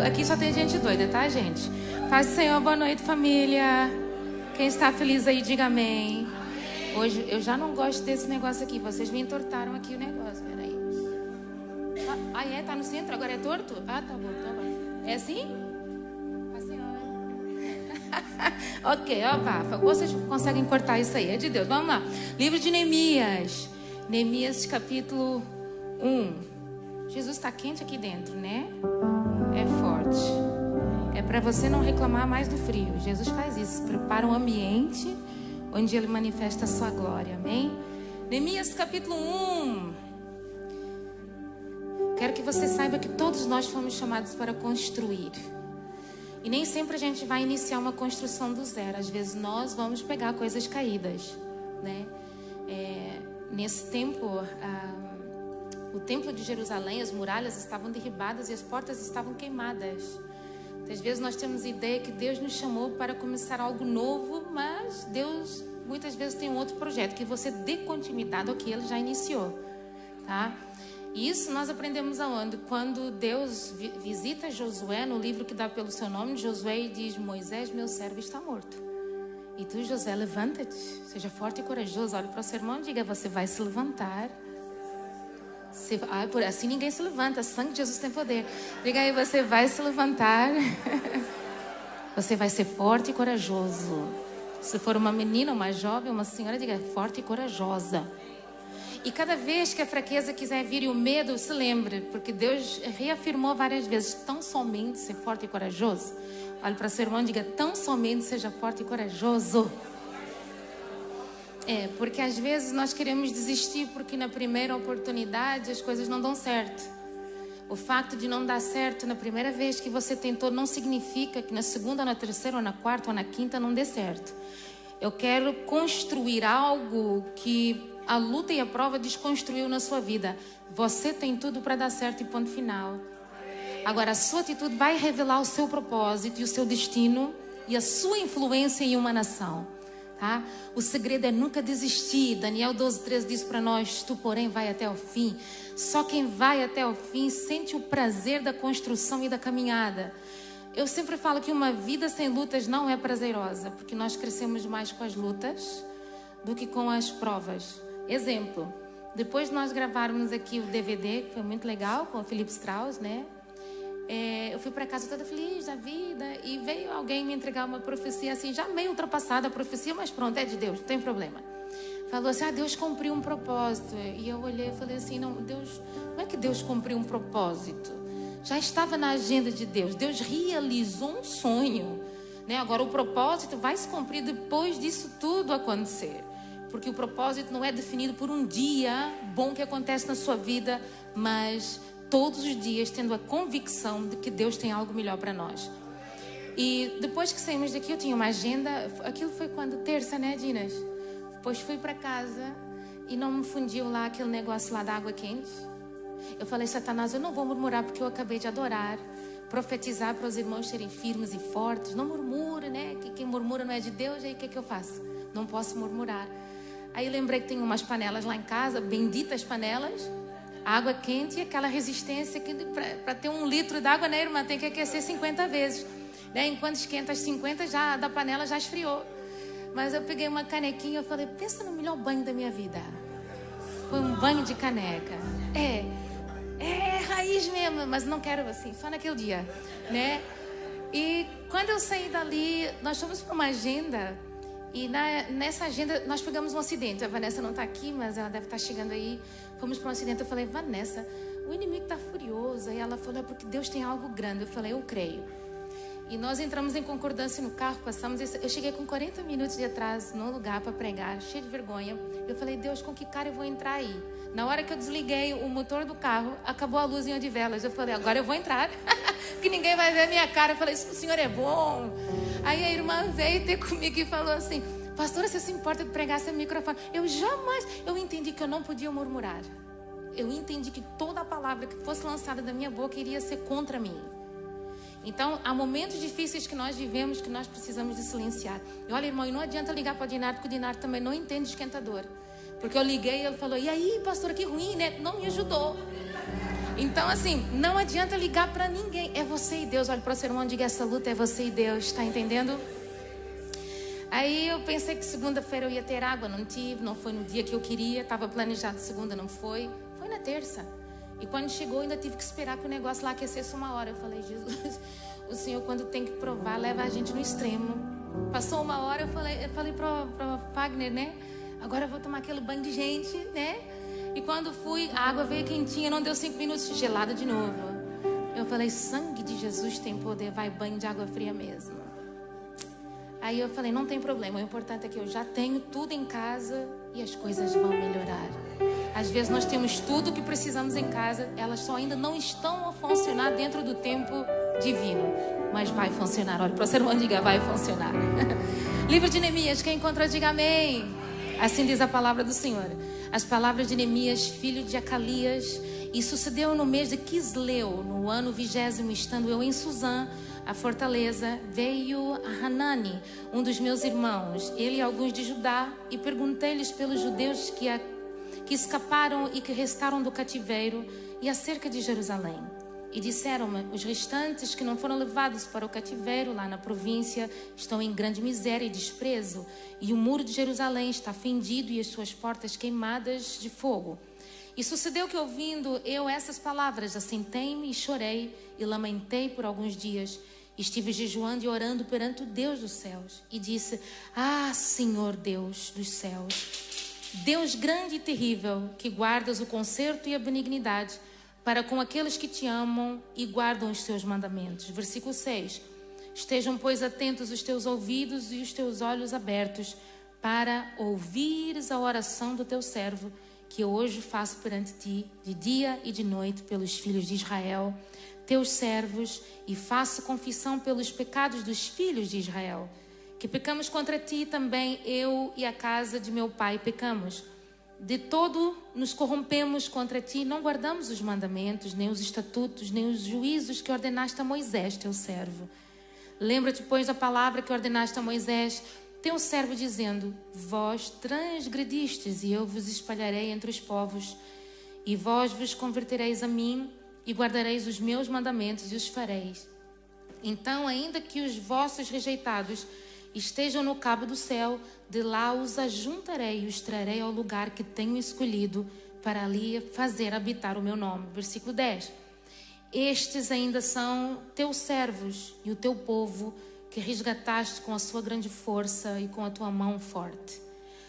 Aqui só tem gente doida, tá, gente? Paz do Senhor, boa noite, família. Quem está feliz aí, diga amém. Hoje eu já não gosto desse negócio aqui. Vocês me entortaram aqui o negócio, peraí. Tá no centro? Agora é torto? Tá bom, tá bom. É assim? Paz do Senhor. Ok, opa. Vocês conseguem cortar isso aí, é de Deus. Vamos lá. Livro de Neemias. Neemias, capítulo 1. Jesus está quente aqui dentro, né? É forte. É para você não reclamar mais do frio. Jesus faz isso. Prepara um ambiente onde Ele manifesta a sua glória. Amém? Neemias capítulo 1. Quero que você saiba que todos nós fomos chamados para construir. E nem sempre a gente vai iniciar uma construção do zero. Às vezes nós vamos pegar coisas caídas, né? Nesse tempo... O templo de Jerusalém, as muralhas estavam derribadas e as portas estavam queimadas. Às vezes nós temos a ideia que Deus nos chamou para começar algo novo, mas Deus muitas vezes tem um outro projeto, que você dê continuidade ao que Ele já iniciou, tá? E isso nós aprendemos aonde? Quando Deus visita Josué, no livro que dá pelo seu nome, Josué, e diz: Moisés, meu servo, está morto. E tu, Josué, levanta-te, seja forte e corajoso. Olhe para o seu irmão e diga: você vai se levantar. Assim ninguém se levanta. Sangue de Jesus tem poder. Diga aí: você vai se levantar. Você vai ser forte e corajoso. Se for uma menina, uma jovem, uma senhora, diga: forte e corajosa. E cada vez que a fraqueza quiser vir e o medo, se lembre, porque Deus reafirmou várias vezes: tão somente ser forte e corajoso. Olhe para seu irmão e diga: tão somente seja forte e corajoso. Porque às vezes nós queremos desistir porque na primeira oportunidade as coisas não dão certo. O facto de não dar certo na primeira vez que você tentou não significa que na segunda, na terceira, ou na quarta, ou na quinta não dê certo. Eu quero construir algo que a luta e a prova desconstruiu na sua vida. Você tem tudo para dar certo e ponto final. Agora a sua atitude vai revelar o seu propósito e o seu destino e a sua influência em uma nação. Tá? O segredo é nunca desistir. Daniel 12:13 diz para nós: tu porém vai até o fim. Só quem vai até o fim sente o prazer da construção e da caminhada. Eu sempre falo que uma vida sem lutas não é prazerosa, porque nós crescemos mais com as lutas do que com as provas. Exemplo, depois de nós gravarmos aqui o DVD, que foi muito legal, com o Philip Strauss, né? Eu fui para casa toda feliz da vida e veio alguém me entregar uma profecia assim, já meio ultrapassada a profecia, mas pronto, é de Deus, não tem problema. Falou assim: Deus cumpriu um propósito. E eu olhei e falei assim: não, Deus, como é que Deus cumpriu um propósito? Já estava na agenda de Deus. Deus realizou um sonho, né? Agora o propósito vai se cumprir depois disso tudo acontecer. Porque o propósito não é definido por um dia bom que acontece na sua vida, mas todos os dias tendo a convicção de que Deus tem algo melhor para nós. E depois que saímos daqui, eu tinha uma agenda. Aquilo foi quando? Terça, né, Dinas? Depois fui para casa e não me fundiu lá aquele negócio lá da água quente. Eu falei: Satanás, eu não vou murmurar porque eu acabei de adorar, profetizar para os irmãos serem firmes e fortes. Não murmure, né? Que quem murmura não é de Deus. Aí o que eu faço? Não posso murmurar. Aí lembrei que tem umas panelas lá em casa, benditas panelas, água quente e aquela resistência que para ter 1 litro d'água, né, irmã, tem que aquecer 50 vezes, né? Enquanto esquenta as 50, já da panela já esfriou. Mas eu peguei uma canequinha e falei: pensa no melhor banho da minha vida. Foi um banho de caneca. É raiz mesmo, mas não quero assim, só naquele dia, né? E quando eu saí dali, nós fomos para uma agenda. E nessa agenda nós pegamos um acidente. A Vanessa não está aqui, mas ela deve estar chegando aí. Fomos para um acidente. Eu falei: Vanessa, o inimigo está furioso. E ela falou: é porque Deus tem algo grande. Eu falei: eu creio. E nós entramos em concordância no carro, passamos. Eu cheguei com 40 minutos de atraso num lugar para pregar, cheio de vergonha. Eu falei: Deus, com que cara eu vou entrar aí? Na hora que eu desliguei o motor do carro, acabou a luz em odivelas. Eu falei: agora eu vou entrar, porque ninguém vai ver a minha cara. Eu falei: isso, o Senhor é bom. Aí a irmã veio ter comigo e falou assim: pastora, você se importa de pregar sem microfone? Eu entendi que eu não podia murmurar. Eu entendi que toda a palavra que fosse lançada da minha boca iria ser contra mim. Então, há momentos difíceis que nós vivemos que nós precisamos de silenciar. E olha, irmão, e não adianta ligar para o Dinardo, porque o Dinardo também não entende esquentador. Porque eu liguei e ele falou: e aí, pastora, que ruim, né? Não me ajudou. Então, assim, não adianta ligar para ninguém. É você e Deus. Olha para o seu irmão e diga: essa luta é você e Deus. Tá entendendo? Aí eu pensei que segunda-feira eu ia ter água. Não tive. Não foi no dia que eu queria. Estava planejado segunda, não foi. Foi na terça. E quando chegou, ainda tive que esperar que o negócio lá aquecesse 1 hora. Eu falei: Jesus, o Senhor, quando tem que provar, leva a gente no extremo. Passou 1 hora, eu falei para Wagner, né? Agora eu vou tomar aquele banho de gente, né? E quando fui, a água veio quentinha, não deu 5 minutos, gelada de novo. Eu falei: sangue de Jesus tem poder, vai banho de água fria mesmo. Aí eu falei: não tem problema, o importante é que eu já tenho tudo em casa e as coisas vão melhorar. Às vezes nós temos tudo o que precisamos em casa, elas só ainda não estão a funcionar dentro do tempo divino. Mas vai funcionar. Olha para o seu irmão e diga: vai funcionar. Livro de Neemias, quem encontrou, diga amém. Assim diz a palavra do Senhor. As palavras de Neemias, filho de Acalias. E sucedeu no mês de Quisleu, no ano 20º, estando eu em Suzã, a fortaleza, veio Hanani, um dos meus irmãos, ele e alguns de Judá, e perguntei-lhes pelos judeus que escaparam e que restaram do cativeiro e acerca de Jerusalém. E disseram-me: os restantes que não foram levados para o cativeiro lá na província estão em grande miséria e desprezo, e o muro de Jerusalém está fendido e as suas portas queimadas de fogo. E sucedeu que, ouvindo eu essas palavras, assentei-me e chorei e lamentei por alguns dias. Estive jejuando e orando perante o Deus dos céus. E disse: ah, Senhor Deus dos céus, Deus grande e terrível, que guardas o conserto e a benignidade para com aqueles que te amam e guardam os teus mandamentos. Versículo 6. Estejam, pois, atentos os teus ouvidos e os teus olhos abertos para ouvires a oração do teu servo, que eu hoje faço perante ti, de dia e de noite, pelos filhos de Israel, teus servos, e faço confissão pelos pecados dos filhos de Israel, que pecamos contra ti também, eu e a casa de meu pai pecamos. De todo nos corrompemos contra ti, não guardamos os mandamentos, nem os estatutos, nem os juízos que ordenaste a Moisés, teu servo. Lembra-te, pois, da palavra que ordenaste a Moisés, teu servo, dizendo: vós transgredistes, e eu vos espalharei entre os povos, e vós vos convertereis a mim, e guardareis os meus mandamentos e os fareis. Então, ainda que os vossos rejeitados estejam no cabo do céu, de lá os ajuntarei e os trarei ao lugar que tenho escolhido, para ali fazer habitar o meu nome. Versículo 10. Estes ainda são teus servos e o teu povo, que resgataste com a sua grande força e com a tua mão forte.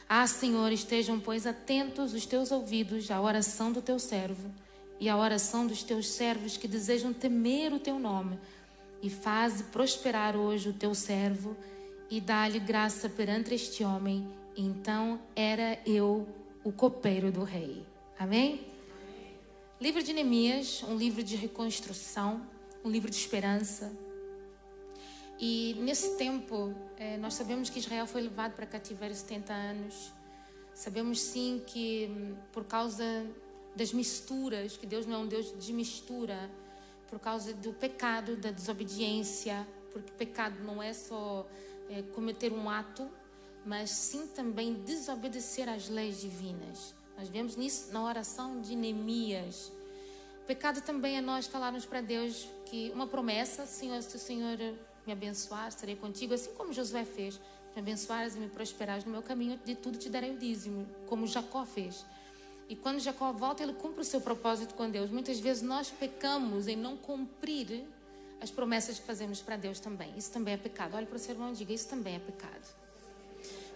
Ah, Senhor, estejam, pois, atentos os teus ouvidos à oração do teu servo e à oração dos teus servos que desejam temer o teu nome, e faze prosperar hoje o teu servo, e dá-lhe graça perante este homem. Então era eu o copeiro do rei. Amém? Livro de Neemias, um livro de reconstrução, um livro de esperança. E nesse tempo, nós sabemos que Israel foi levado para cativeiro 70 anos. Sabemos sim que por causa das misturas, que Deus não é um Deus de mistura, por causa do pecado, da desobediência, porque pecado não é só cometer um ato, mas sim também desobedecer às leis divinas. Nós vemos nisso na oração de Neemias. Pecado também é nós falarmos para Deus que uma promessa: Senhor, se o Senhor me abençoar, estarei contigo, assim como Josué fez. Me abençoares e me prosperares no meu caminho, de tudo te darei o dízimo, como Jacó fez. E quando Jacó volta, ele cumpre o seu propósito com Deus. Muitas vezes nós pecamos em não cumprir as promessas que fazemos para Deus também. Isso também é pecado. Olha para o seu irmão e diga: isso também é pecado.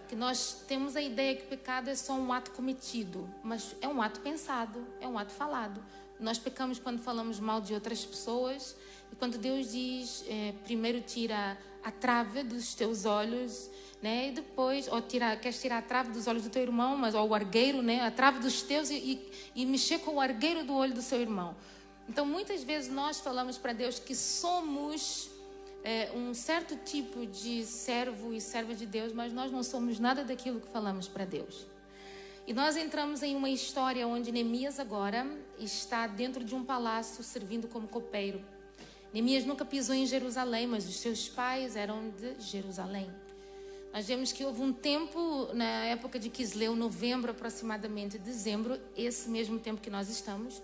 Que nós temos a ideia que pecado é só um ato cometido, mas é um ato pensado, é um ato falado. Nós pecamos quando falamos mal de outras pessoas, e quando Deus diz, primeiro tira a trave dos teus olhos, né? E depois, queres tirar a trave dos olhos do teu irmão, mas ou o argueiro, né? A trave dos teus e mexer com o argueiro do olho do seu irmão. Então, muitas vezes nós falamos para Deus que somos um certo tipo de servo e serva de Deus, mas nós não somos nada daquilo que falamos para Deus. E nós entramos em uma história onde Neemias agora está dentro de um palácio servindo como copeiro. Neemias nunca pisou em Jerusalém, mas os seus pais eram de Jerusalém. Nós vemos que houve um tempo, na época de Quisleu, novembro aproximadamente, dezembro, esse mesmo tempo que nós estamos,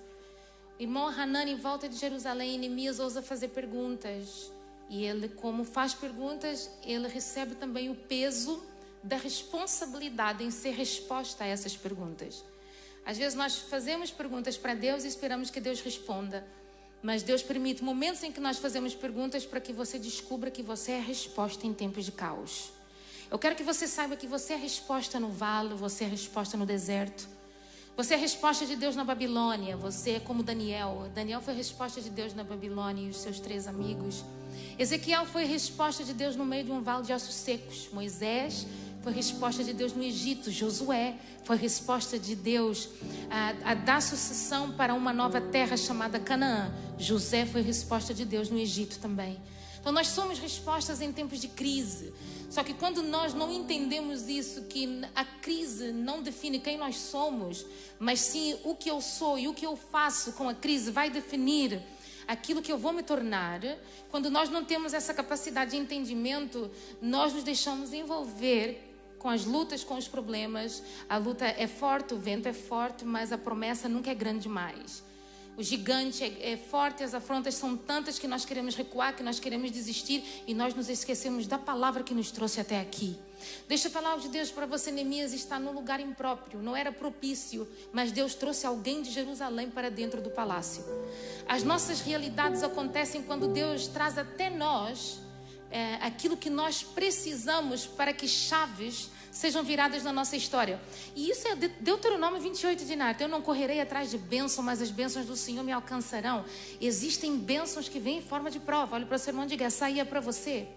Irmão Hanani volta de Jerusalém e Neemias ousa fazer perguntas. E ele, como faz perguntas, ele recebe também o peso da responsabilidade em ser resposta a essas perguntas. Às vezes nós fazemos perguntas para Deus e esperamos que Deus responda. Mas Deus permite momentos em que nós fazemos perguntas para que você descubra que você é a resposta em tempos de caos. Eu quero que você saiba que você é a resposta no vale, você é a resposta no deserto. Você é a resposta de Deus na Babilônia. Você é como Daniel. Daniel foi a resposta de Deus na Babilônia e os seus 3 amigos. Ezequiel foi a resposta de Deus no meio de um vale de ossos secos. Moisés foi a resposta de Deus no Egito. Josué foi a resposta de Deus a dar sucessão para uma nova terra chamada Canaã. José foi a resposta de Deus no Egito também. Então nós somos respostas em tempos de crise. Só que quando nós não entendemos isso, que a crise não define quem nós somos, mas sim o que eu sou e o que eu faço com a crise vai definir aquilo que eu vou me tornar. Quando nós não temos essa capacidade de entendimento, nós nos deixamos envolver com as lutas, com os problemas. A luta é forte, o vento é forte, mas a promessa nunca é grande demais. O gigante é forte, as afrontas são tantas que nós queremos recuar, que nós queremos desistir e nós nos esquecemos da palavra que nos trouxe até aqui. Deixa eu falar algo de Deus para você. Neemias está num lugar impróprio, não era propício, mas Deus trouxe alguém de Jerusalém para dentro do palácio. As nossas realidades acontecem quando Deus traz até nós aquilo que nós precisamos para que chaves sejam viradas na nossa história. E isso é Deuteronômio 28 de Nárnia. Eu não correrei atrás de bênção, mas as bênçãos do Senhor me alcançarão. Existem bênçãos que vêm em forma de prova. Olha para o seu irmão e diga: essa aí é para você.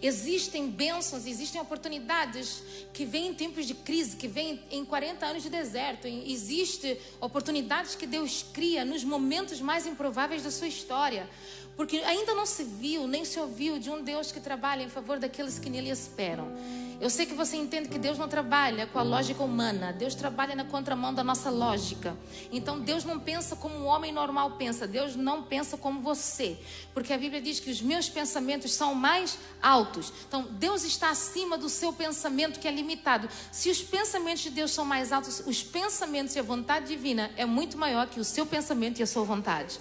Existem bênçãos, existem oportunidades que vêm em tempos de crise, que vêm em 40 anos de deserto. Existem oportunidades que Deus cria nos momentos mais improváveis da sua história. Porque ainda não se viu, nem se ouviu de um Deus que trabalha em favor daqueles que nele esperam. Eu sei que você entende que Deus não trabalha com a lógica humana. Deus trabalha na contramão da nossa lógica. Então Deus não pensa como um homem normal pensa. Deus não pensa como você. Porque a Bíblia diz que os meus pensamentos são mais altos. Então Deus está acima do seu pensamento, que é limitado. Se os pensamentos de Deus são mais altos, os pensamentos e a vontade divina é muito maior que o seu pensamento e a sua vontade.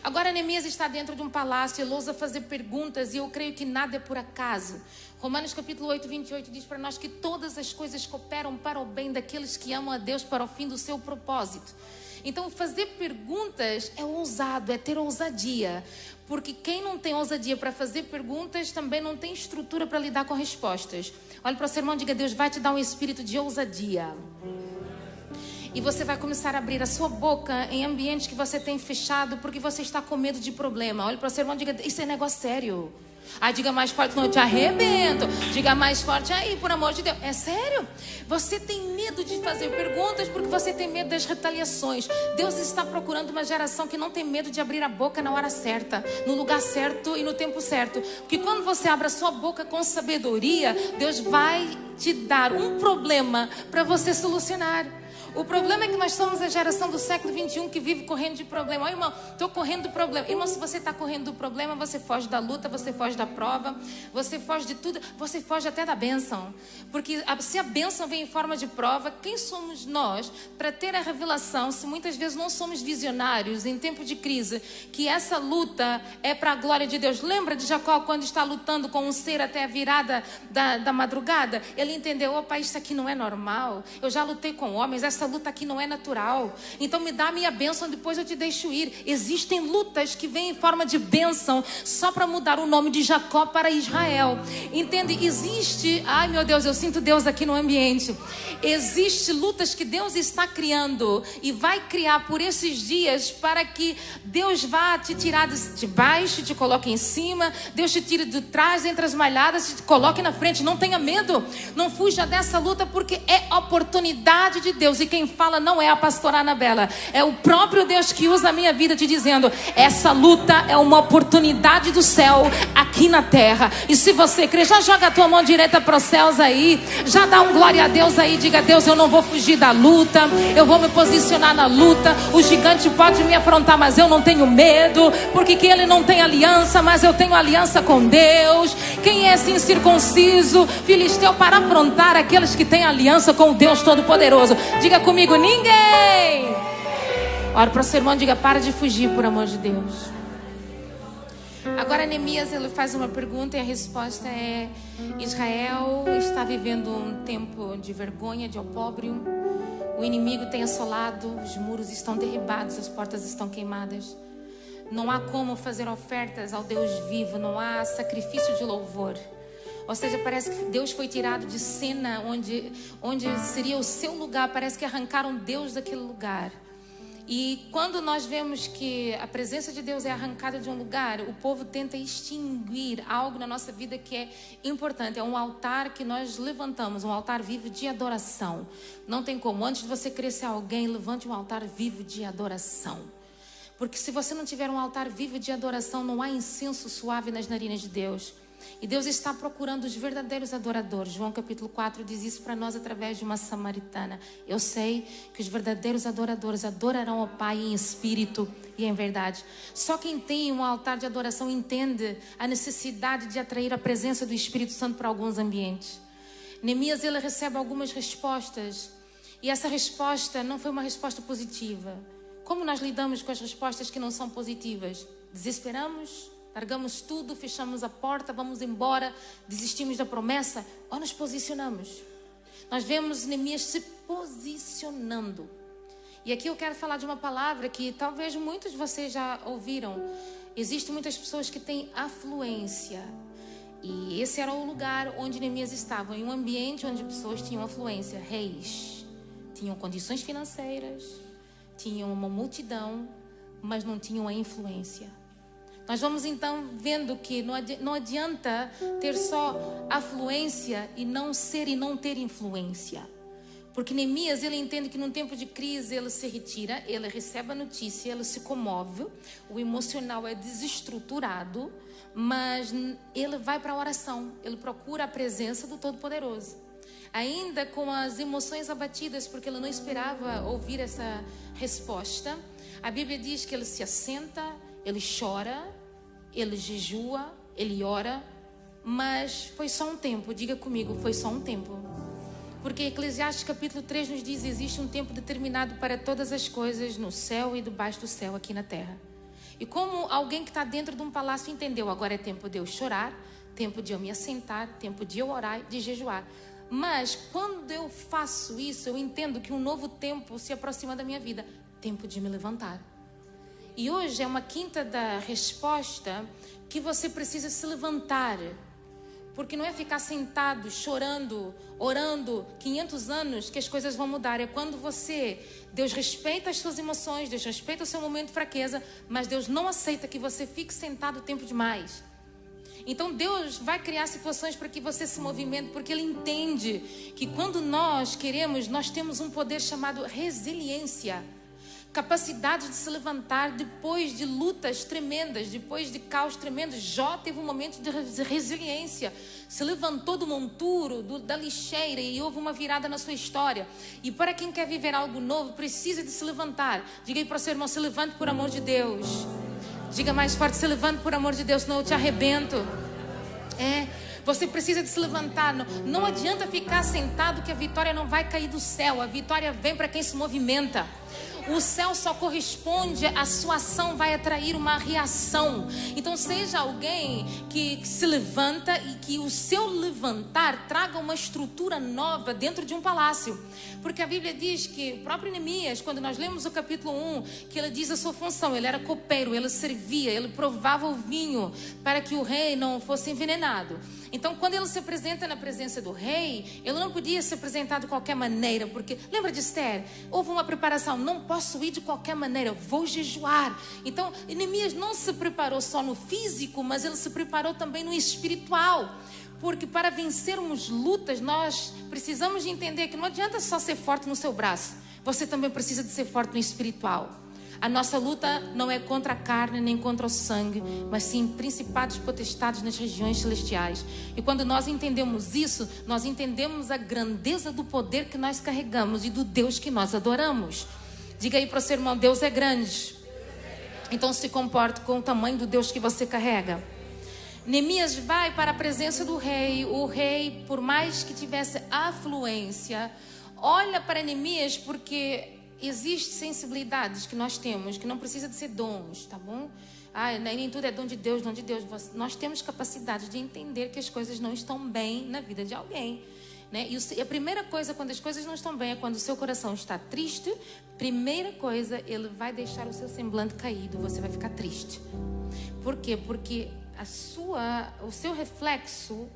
Agora Neemias está dentro de um palácio, ele ousa fazer perguntas e eu creio que nada é por acaso. Romanos capítulo 8, 28 diz para nós que todas as coisas cooperam para o bem daqueles que amam a Deus, para o fim do seu propósito. Então fazer perguntas é ousado, é ter ousadia. Porque quem não tem ousadia para fazer perguntas também não tem estrutura para lidar com respostas. Olha para o seu irmão e diga: Deus vai te dar um espírito de ousadia. E você vai começar a abrir a sua boca em ambientes que você tem fechado porque você está com medo de problema. Olha para o seu irmão e diga: isso é negócio sério. Diga mais forte: não, eu te arrebento. Diga mais forte aí, por amor de Deus. É sério? Você tem medo de fazer perguntas porque você tem medo das retaliações. Deus está procurando uma geração que não tem medo de abrir a boca na hora certa, no lugar certo e no tempo certo. Porque quando você abre a sua boca com sabedoria, Deus vai te dar um problema para você solucionar. O problema é que nós somos a geração do século 21 que vive correndo de problema. Irmão, estou correndo do problema. Irmão, se você está correndo do problema, você foge da luta, você foge da prova, você foge de tudo, você foge até da bênção. Porque se a bênção vem em forma de prova, quem somos nós para ter a revelação, se muitas vezes não somos visionários em tempo de crise, que essa luta é para a glória de Deus? Lembra de Jacó quando está lutando com um ser até a virada da madrugada? Ele entendeu: opa, isso aqui não é normal. Eu já lutei com homens, essa luta aqui não é natural. Então me dá a minha bênção, depois eu te deixo ir. Existem lutas que vêm em forma de bênção só para mudar o nome de Jacó para Israel. Entende? Existe, ai meu Deus, eu sinto Deus aqui no ambiente. Existe lutas que Deus está criando e vai criar por esses dias para que Deus vá te tirar de baixo, te coloque em cima. Deus te tire de trás, entre as malhadas, te coloque na frente. Não tenha medo, não fuja dessa luta, porque é oportunidade de Deus. E quem fala não é a pastora Anabela, é o próprio Deus que usa a minha vida te dizendo: essa luta é uma oportunidade do céu aqui na terra. E se você crê, já joga a tua mão direita para os céus aí, já dá um glória a Deus aí, diga: Deus, eu não vou fugir da luta, eu vou me posicionar na luta. O gigante pode me afrontar, mas eu não tenho medo, porque que ele não tem aliança, mas eu tenho aliança com Deus. Quem é assim circunciso, filisteu, para afrontar aqueles que têm aliança com o Deus Todo-Poderoso? Diga comigo: ninguém. Ora para o seu irmão, diga: para de fugir, por amor de Deus. Agora Neemias, ele faz uma pergunta e a resposta é: Israel está vivendo um tempo de vergonha, de opróbrio. O inimigo tem assolado, os muros estão derribados, as portas estão queimadas. Não há como fazer ofertas ao Deus vivo, não há sacrifício de louvor. Ou seja, parece que Deus foi tirado de cena onde seria o seu lugar. Parece que arrancaram Deus daquele lugar. E quando nós vemos que a presença de Deus é arrancada de um lugar, o povo tenta extinguir algo na nossa vida que é importante. É um altar que nós levantamos, um altar vivo de adoração. Não tem como. Antes de você querer ser alguém, levante um altar vivo de adoração. Porque se você não tiver um altar vivo de adoração, não há incenso suave nas narinas de Deus. E Deus está procurando os verdadeiros adoradores. João capítulo 4 diz isso para nós através de uma samaritana. Eu sei que os verdadeiros adoradores adorarão ao Pai em espírito e em verdade. Só quem tem um altar de adoração entende a necessidade de atrair a presença do Espírito Santo para alguns ambientes. Neemias, ele recebe algumas respostas. E essa resposta não foi uma resposta positiva. Como nós lidamos com as respostas que não são positivas? Desesperamos? Largamos tudo, fechamos a porta, vamos embora, desistimos da promessa, ou nos posicionamos? Nós vemos Neemias se posicionando. E aqui eu quero falar de uma palavra que talvez muitos de vocês já ouviram. Existem muitas pessoas que têm afluência. E esse era o lugar onde Neemias estava, em um ambiente onde pessoas tinham afluência. Reis, tinham condições financeiras, tinham uma multidão, mas não tinham a influência. Nós vamos então vendo que não adianta ter só afluência e não ser e não ter influência. Porque Neemias, ele entende que num tempo de crise ele se retira, ele recebe a notícia, ele se comove, o emocional é desestruturado, mas ele vai para a oração, ele procura a presença do Todo-Poderoso. Ainda com as emoções abatidas, porque ele não esperava ouvir essa resposta, a Bíblia diz que ele se assenta, ele chora, ele jejua, ele ora, mas foi só um tempo. Diga comigo, foi só um tempo. Porque Eclesiastes capítulo 3 nos diz: existe um tempo determinado para todas as coisas no céu e debaixo do céu aqui na terra. E como alguém que está dentro de um palácio entendeu, agora é tempo de eu chorar, tempo de eu me assentar, tempo de eu orar, de jejuar. Mas quando eu faço isso, eu entendo que um novo tempo se aproxima da minha vida. Tempo de me levantar. E hoje é uma quinta da resposta que você precisa se levantar. Porque não é ficar sentado, chorando, orando 500 anos que as coisas vão mudar. É quando Deus respeita as suas emoções, Deus respeita o seu momento de fraqueza, mas Deus não aceita que você fique sentado tempo demais. Então Deus vai criar situações para que você se movimente, porque Ele entende que quando nós queremos, nós temos um poder chamado resiliência. Capacidade de se levantar depois de lutas tremendas, depois de caos tremendo. Jó teve um momento de resiliência. Se levantou do monturo, da lixeira, e houve uma virada na sua história. E para quem quer viver algo novo, precisa de se levantar. Diga aí para o seu irmão: se levante por amor de Deus. Diga mais forte: se levante por amor de Deus, senão eu te arrebento. Você precisa de se levantar. Não adianta ficar sentado que a vitória não vai cair do céu. A vitória vem para quem se movimenta. O céu só corresponde, a sua ação vai atrair uma reação. Então seja alguém que se levanta e que o seu levantar traga uma estrutura nova dentro de um palácio. Porque a Bíblia diz que o próprio Neemias, quando nós lemos o capítulo 1, que ele diz a sua função: ele era copeiro, ele servia, ele provava o vinho para que o rei não fosse envenenado. Então quando ele se apresenta na presença do rei, ele não podia se apresentar de qualquer maneira, porque lembra de Esther? Houve uma preparação. Não posso ir de qualquer maneira, vou jejuar. Então Neemias não se preparou só no físico, mas ele se preparou também no espiritual. Porque para vencermos lutas, nós precisamos de entender que não adianta só ser forte no seu braço. Você também precisa de ser forte no espiritual. A nossa luta não é contra a carne nem contra o sangue, mas sim principados, potestades nas regiões celestiais. E quando nós entendemos isso, nós entendemos a grandeza do poder que nós carregamos e do Deus que nós adoramos. Diga aí para o seu irmão: Deus é grande. Então se comporte com o tamanho do Deus que você carrega. Neemias vai para a presença do rei. O rei, por mais que tivesse afluência, olha para Neemias, porque existem sensibilidades que nós temos, que não precisa de ser dons, tá bom? Nem tudo é dom de Deus, dom de Deus. Nós temos capacidade de entender que as coisas não estão bem na vida de alguém, né? E a primeira coisa, quando as coisas não estão bem, é quando o seu coração está triste. Primeira coisa, ele vai deixar o seu semblante caído, você vai ficar triste. Por quê? Porque o seu reflexo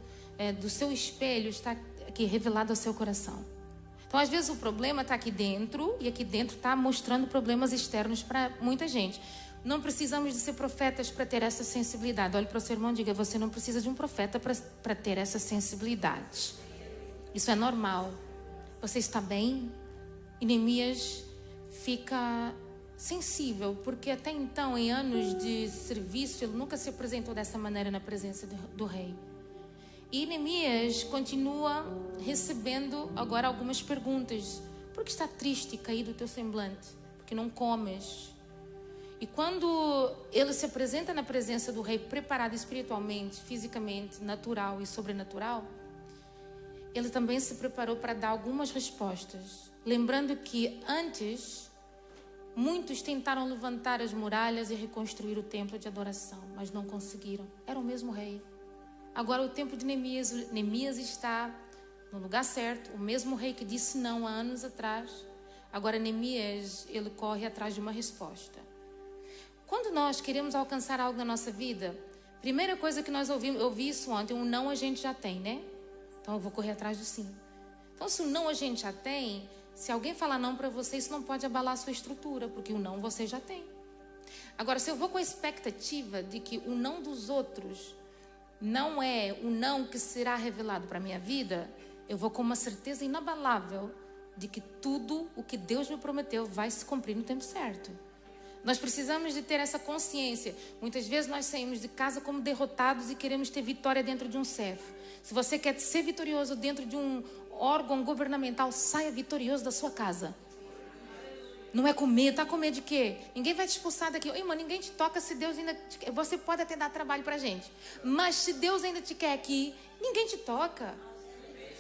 do seu espelho está aqui revelado ao seu coração. Então, às vezes, o problema está aqui dentro, e aqui dentro está mostrando problemas externos para muita gente. Não precisamos de ser profetas para ter essa sensibilidade. Olhe para o seu irmão e diga: você não precisa de um profeta para ter essa sensibilidade. Isso é normal. Você está bem? E Neemias fica sensível, porque até então, em anos de serviço, ele nunca se apresentou dessa maneira na presença do rei. E Neemias continua recebendo agora algumas perguntas. Por que está triste e caído o teu semblante? Porque não comes. E quando ele se apresenta na presença do rei, preparado espiritualmente, fisicamente, natural e sobrenatural, ele também se preparou para dar algumas respostas. Lembrando que antes, muitos tentaram levantar as muralhas e reconstruir o templo de adoração, mas não conseguiram. Era o mesmo rei. Agora o tempo de Neemias, Neemias está no lugar certo, o mesmo rei que disse não há anos atrás. Agora Neemias, ele corre atrás de uma resposta. Quando nós queremos alcançar algo na nossa vida, primeira coisa que nós ouvimos, eu ouvi isso ontem, um não a gente já tem, né? Então eu vou correr atrás do sim. Então se o não a gente já tem, se alguém falar não para você, isso não pode abalar a sua estrutura, porque o não você já tem. Agora, se eu vou com a expectativa de que o não dos outros não é o não que será revelado para a minha vida, eu vou com uma certeza inabalável de que tudo o que Deus me prometeu vai se cumprir no tempo certo. Nós precisamos de ter essa consciência. Muitas vezes nós saímos de casa como derrotados e queremos ter vitória dentro de um CEF. Se você quer ser vitorioso dentro de um órgão governamental, saia vitorioso da sua casa. Não é com medo. Tá com medo de quê? Ninguém vai te expulsar daqui. Ei, mano, ninguém te toca se Deus ainda te quer. Você pode até dar trabalho pra gente, mas se Deus ainda te quer aqui, ninguém te toca.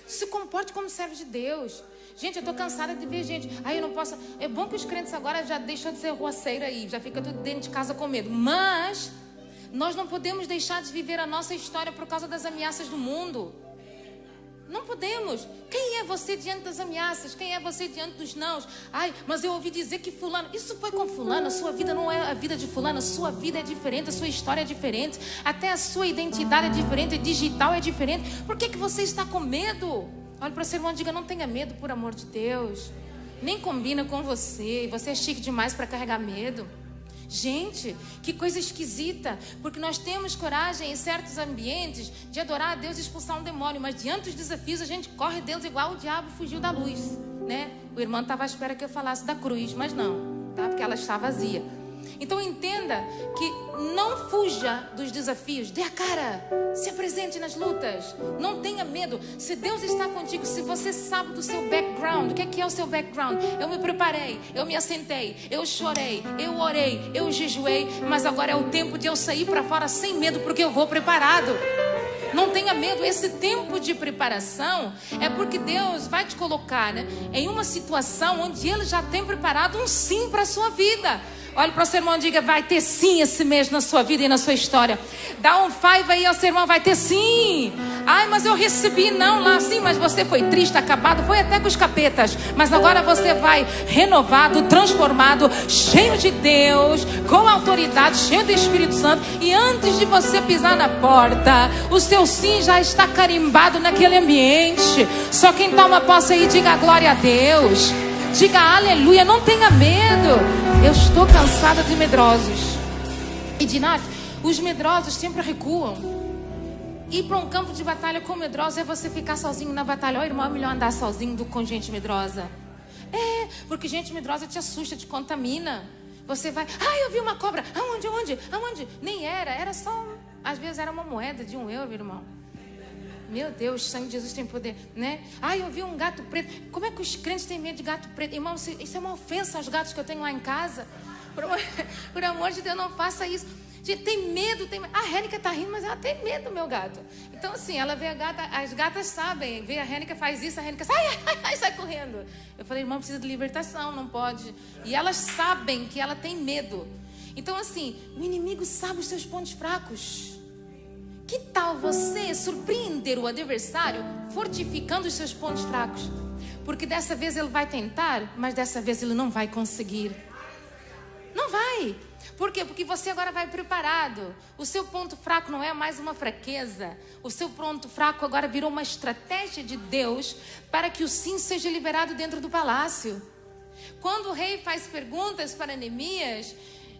Se comporte como servo de Deus. Gente, eu tô cansada de ver gente. Eu não posso. É bom que os crentes agora já deixam de ser ruaceira aí, já fica tudo dentro de casa com medo. Mas nós não podemos deixar de viver a nossa história por causa das ameaças do mundo. Não podemos. Quem é você diante das ameaças? Quem é você diante dos nãos? Mas eu ouvi dizer que fulano... Isso foi com fulano. A sua vida não é a vida de fulano. A sua vida é diferente. A sua história é diferente. Até a sua identidade é diferente. A digital é diferente. Por que você está com medo? Olha para o seu irmão e diga: não tenha medo, por amor de Deus. Nem combina com você. Você é chique demais para carregar medo. Gente, que coisa esquisita, porque nós temos coragem em certos ambientes de adorar a Deus e expulsar um demônio, mas diante dos desafios a gente corre Deus igual o diabo fugiu da luz, né? O irmão estava à espera que eu falasse da cruz, mas não, tá? Porque ela está vazia. Então entenda que não fuja dos desafios, dê a cara, se apresente nas lutas, não tenha medo. Se Deus está contigo, se você sabe do seu background, o que é o seu background? Eu me preparei, eu me assentei, eu chorei, eu orei, eu jejuei, mas agora é o tempo de eu sair para fora sem medo, porque eu vou preparado. Não tenha medo. Esse tempo de preparação é porque Deus vai te colocar, né, em uma situação onde Ele já tem preparado um sim para a sua vida. Olha para o seu irmão e diga: vai ter sim esse mês na sua vida e na sua história. Dá um 5 aí ao seu irmão: vai ter sim. Mas eu recebi não lá. Sim, mas você foi triste, acabado, foi até com os capetas. Mas agora você vai renovado, transformado, cheio de Deus, com autoridade, cheio do Espírito Santo. E antes de você pisar na porta, o seu sim já está carimbado naquele ambiente. Só quem toma posse aí, diga glória a Deus. Diga aleluia, não tenha medo. Eu estou cansada de medrosos. E Dinat, os medrosos sempre recuam. Ir para um campo de batalha com medrosos é você ficar sozinho na batalha. Irmão, é melhor andar sozinho do que com gente medrosa. Porque gente medrosa te assusta, te contamina. Você vai, eu vi uma cobra. Aonde? Nem era só, às vezes era uma moeda de €1, irmão. Meu Deus, o sangue de Jesus tem poder, né? Eu vi um gato preto. Como é que os crentes têm medo de gato preto? Irmão, isso é uma ofensa aos gatos que eu tenho lá em casa. Por amor de Deus, não faça isso. Gente, tem medo, tem medo. A Rênica tá rindo, mas ela tem medo, meu gato. Então, assim, ela vê a gata, as gatas sabem, vê a Rênica faz isso, a Rênica sai correndo. Eu falei, irmã, precisa de libertação, não pode. E elas sabem que ela tem medo. Então, assim, o inimigo sabe os seus pontos fracos. Que tal você surpreender o adversário fortificando os seus pontos fracos? Porque dessa vez ele vai tentar, mas dessa vez ele não vai conseguir. Não vai. Por quê? Porque você agora vai preparado. O seu ponto fraco não é mais uma fraqueza. O seu ponto fraco agora virou uma estratégia de Deus para que o sim seja liberado dentro do palácio. Quando o rei faz perguntas para Neemias,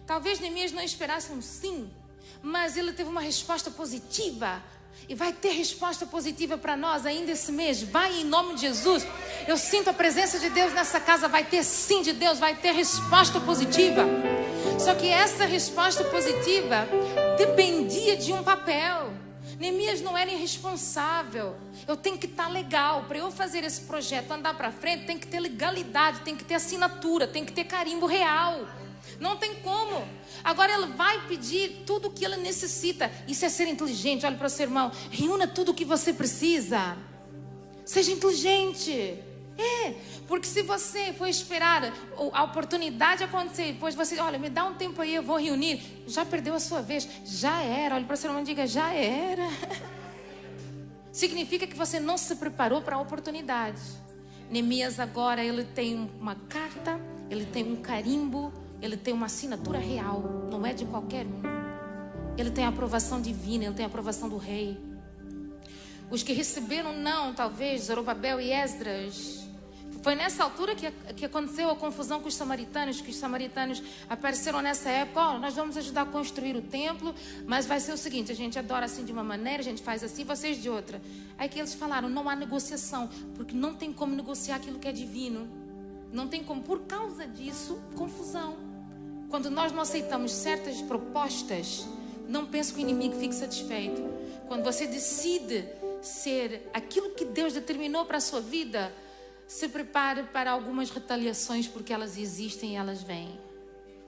talvez Neemias não esperasse um sim, mas ele teve uma resposta positiva. E vai ter resposta positiva para nós ainda esse mês. Vai em nome de Jesus. Eu sinto a presença de Deus nessa casa. Vai ter sim de Deus, vai ter resposta positiva. Só que essa resposta positiva dependia de um papel. Neemias não era irresponsável. Eu tenho que estar legal. Para eu fazer esse projeto andar para frente, tem que ter legalidade, tem que ter assinatura, tem que ter carimbo real. Não tem como. Agora ele vai pedir tudo o que ele necessita. Isso é ser inteligente. Olha para o seu irmão. Reúna tudo o que você precisa. Seja inteligente. Porque se você for esperar a oportunidade acontecer, depois você, olha, me dá um tempo aí, eu vou reunir. Já perdeu a sua vez. Já era. Olha para o seu irmão e diga, já era. Significa que você não se preparou para a oportunidade. Neemias agora, ele tem uma carta, ele tem um carimbo, ele tem uma assinatura real, não é de qualquer um. Ele tem a aprovação divina, ele tem a aprovação do rei. Os que receberam não, talvez, Zorobabel e Esdras. Foi nessa altura que aconteceu a confusão com os samaritanos, que os samaritanos apareceram nessa época. Nós vamos ajudar a construir o templo, mas vai ser o seguinte, a gente adora assim de uma maneira, a gente faz assim, vocês de outra. Aí que eles falaram, não há negociação, porque não tem como negociar aquilo que é divino. Não tem como, por causa disso, confusão. Quando nós não aceitamos certas propostas, não pense que o inimigo fique satisfeito. Quando você decide ser aquilo que Deus determinou para a sua vida, se prepare para algumas retaliações, porque elas existem e elas vêm.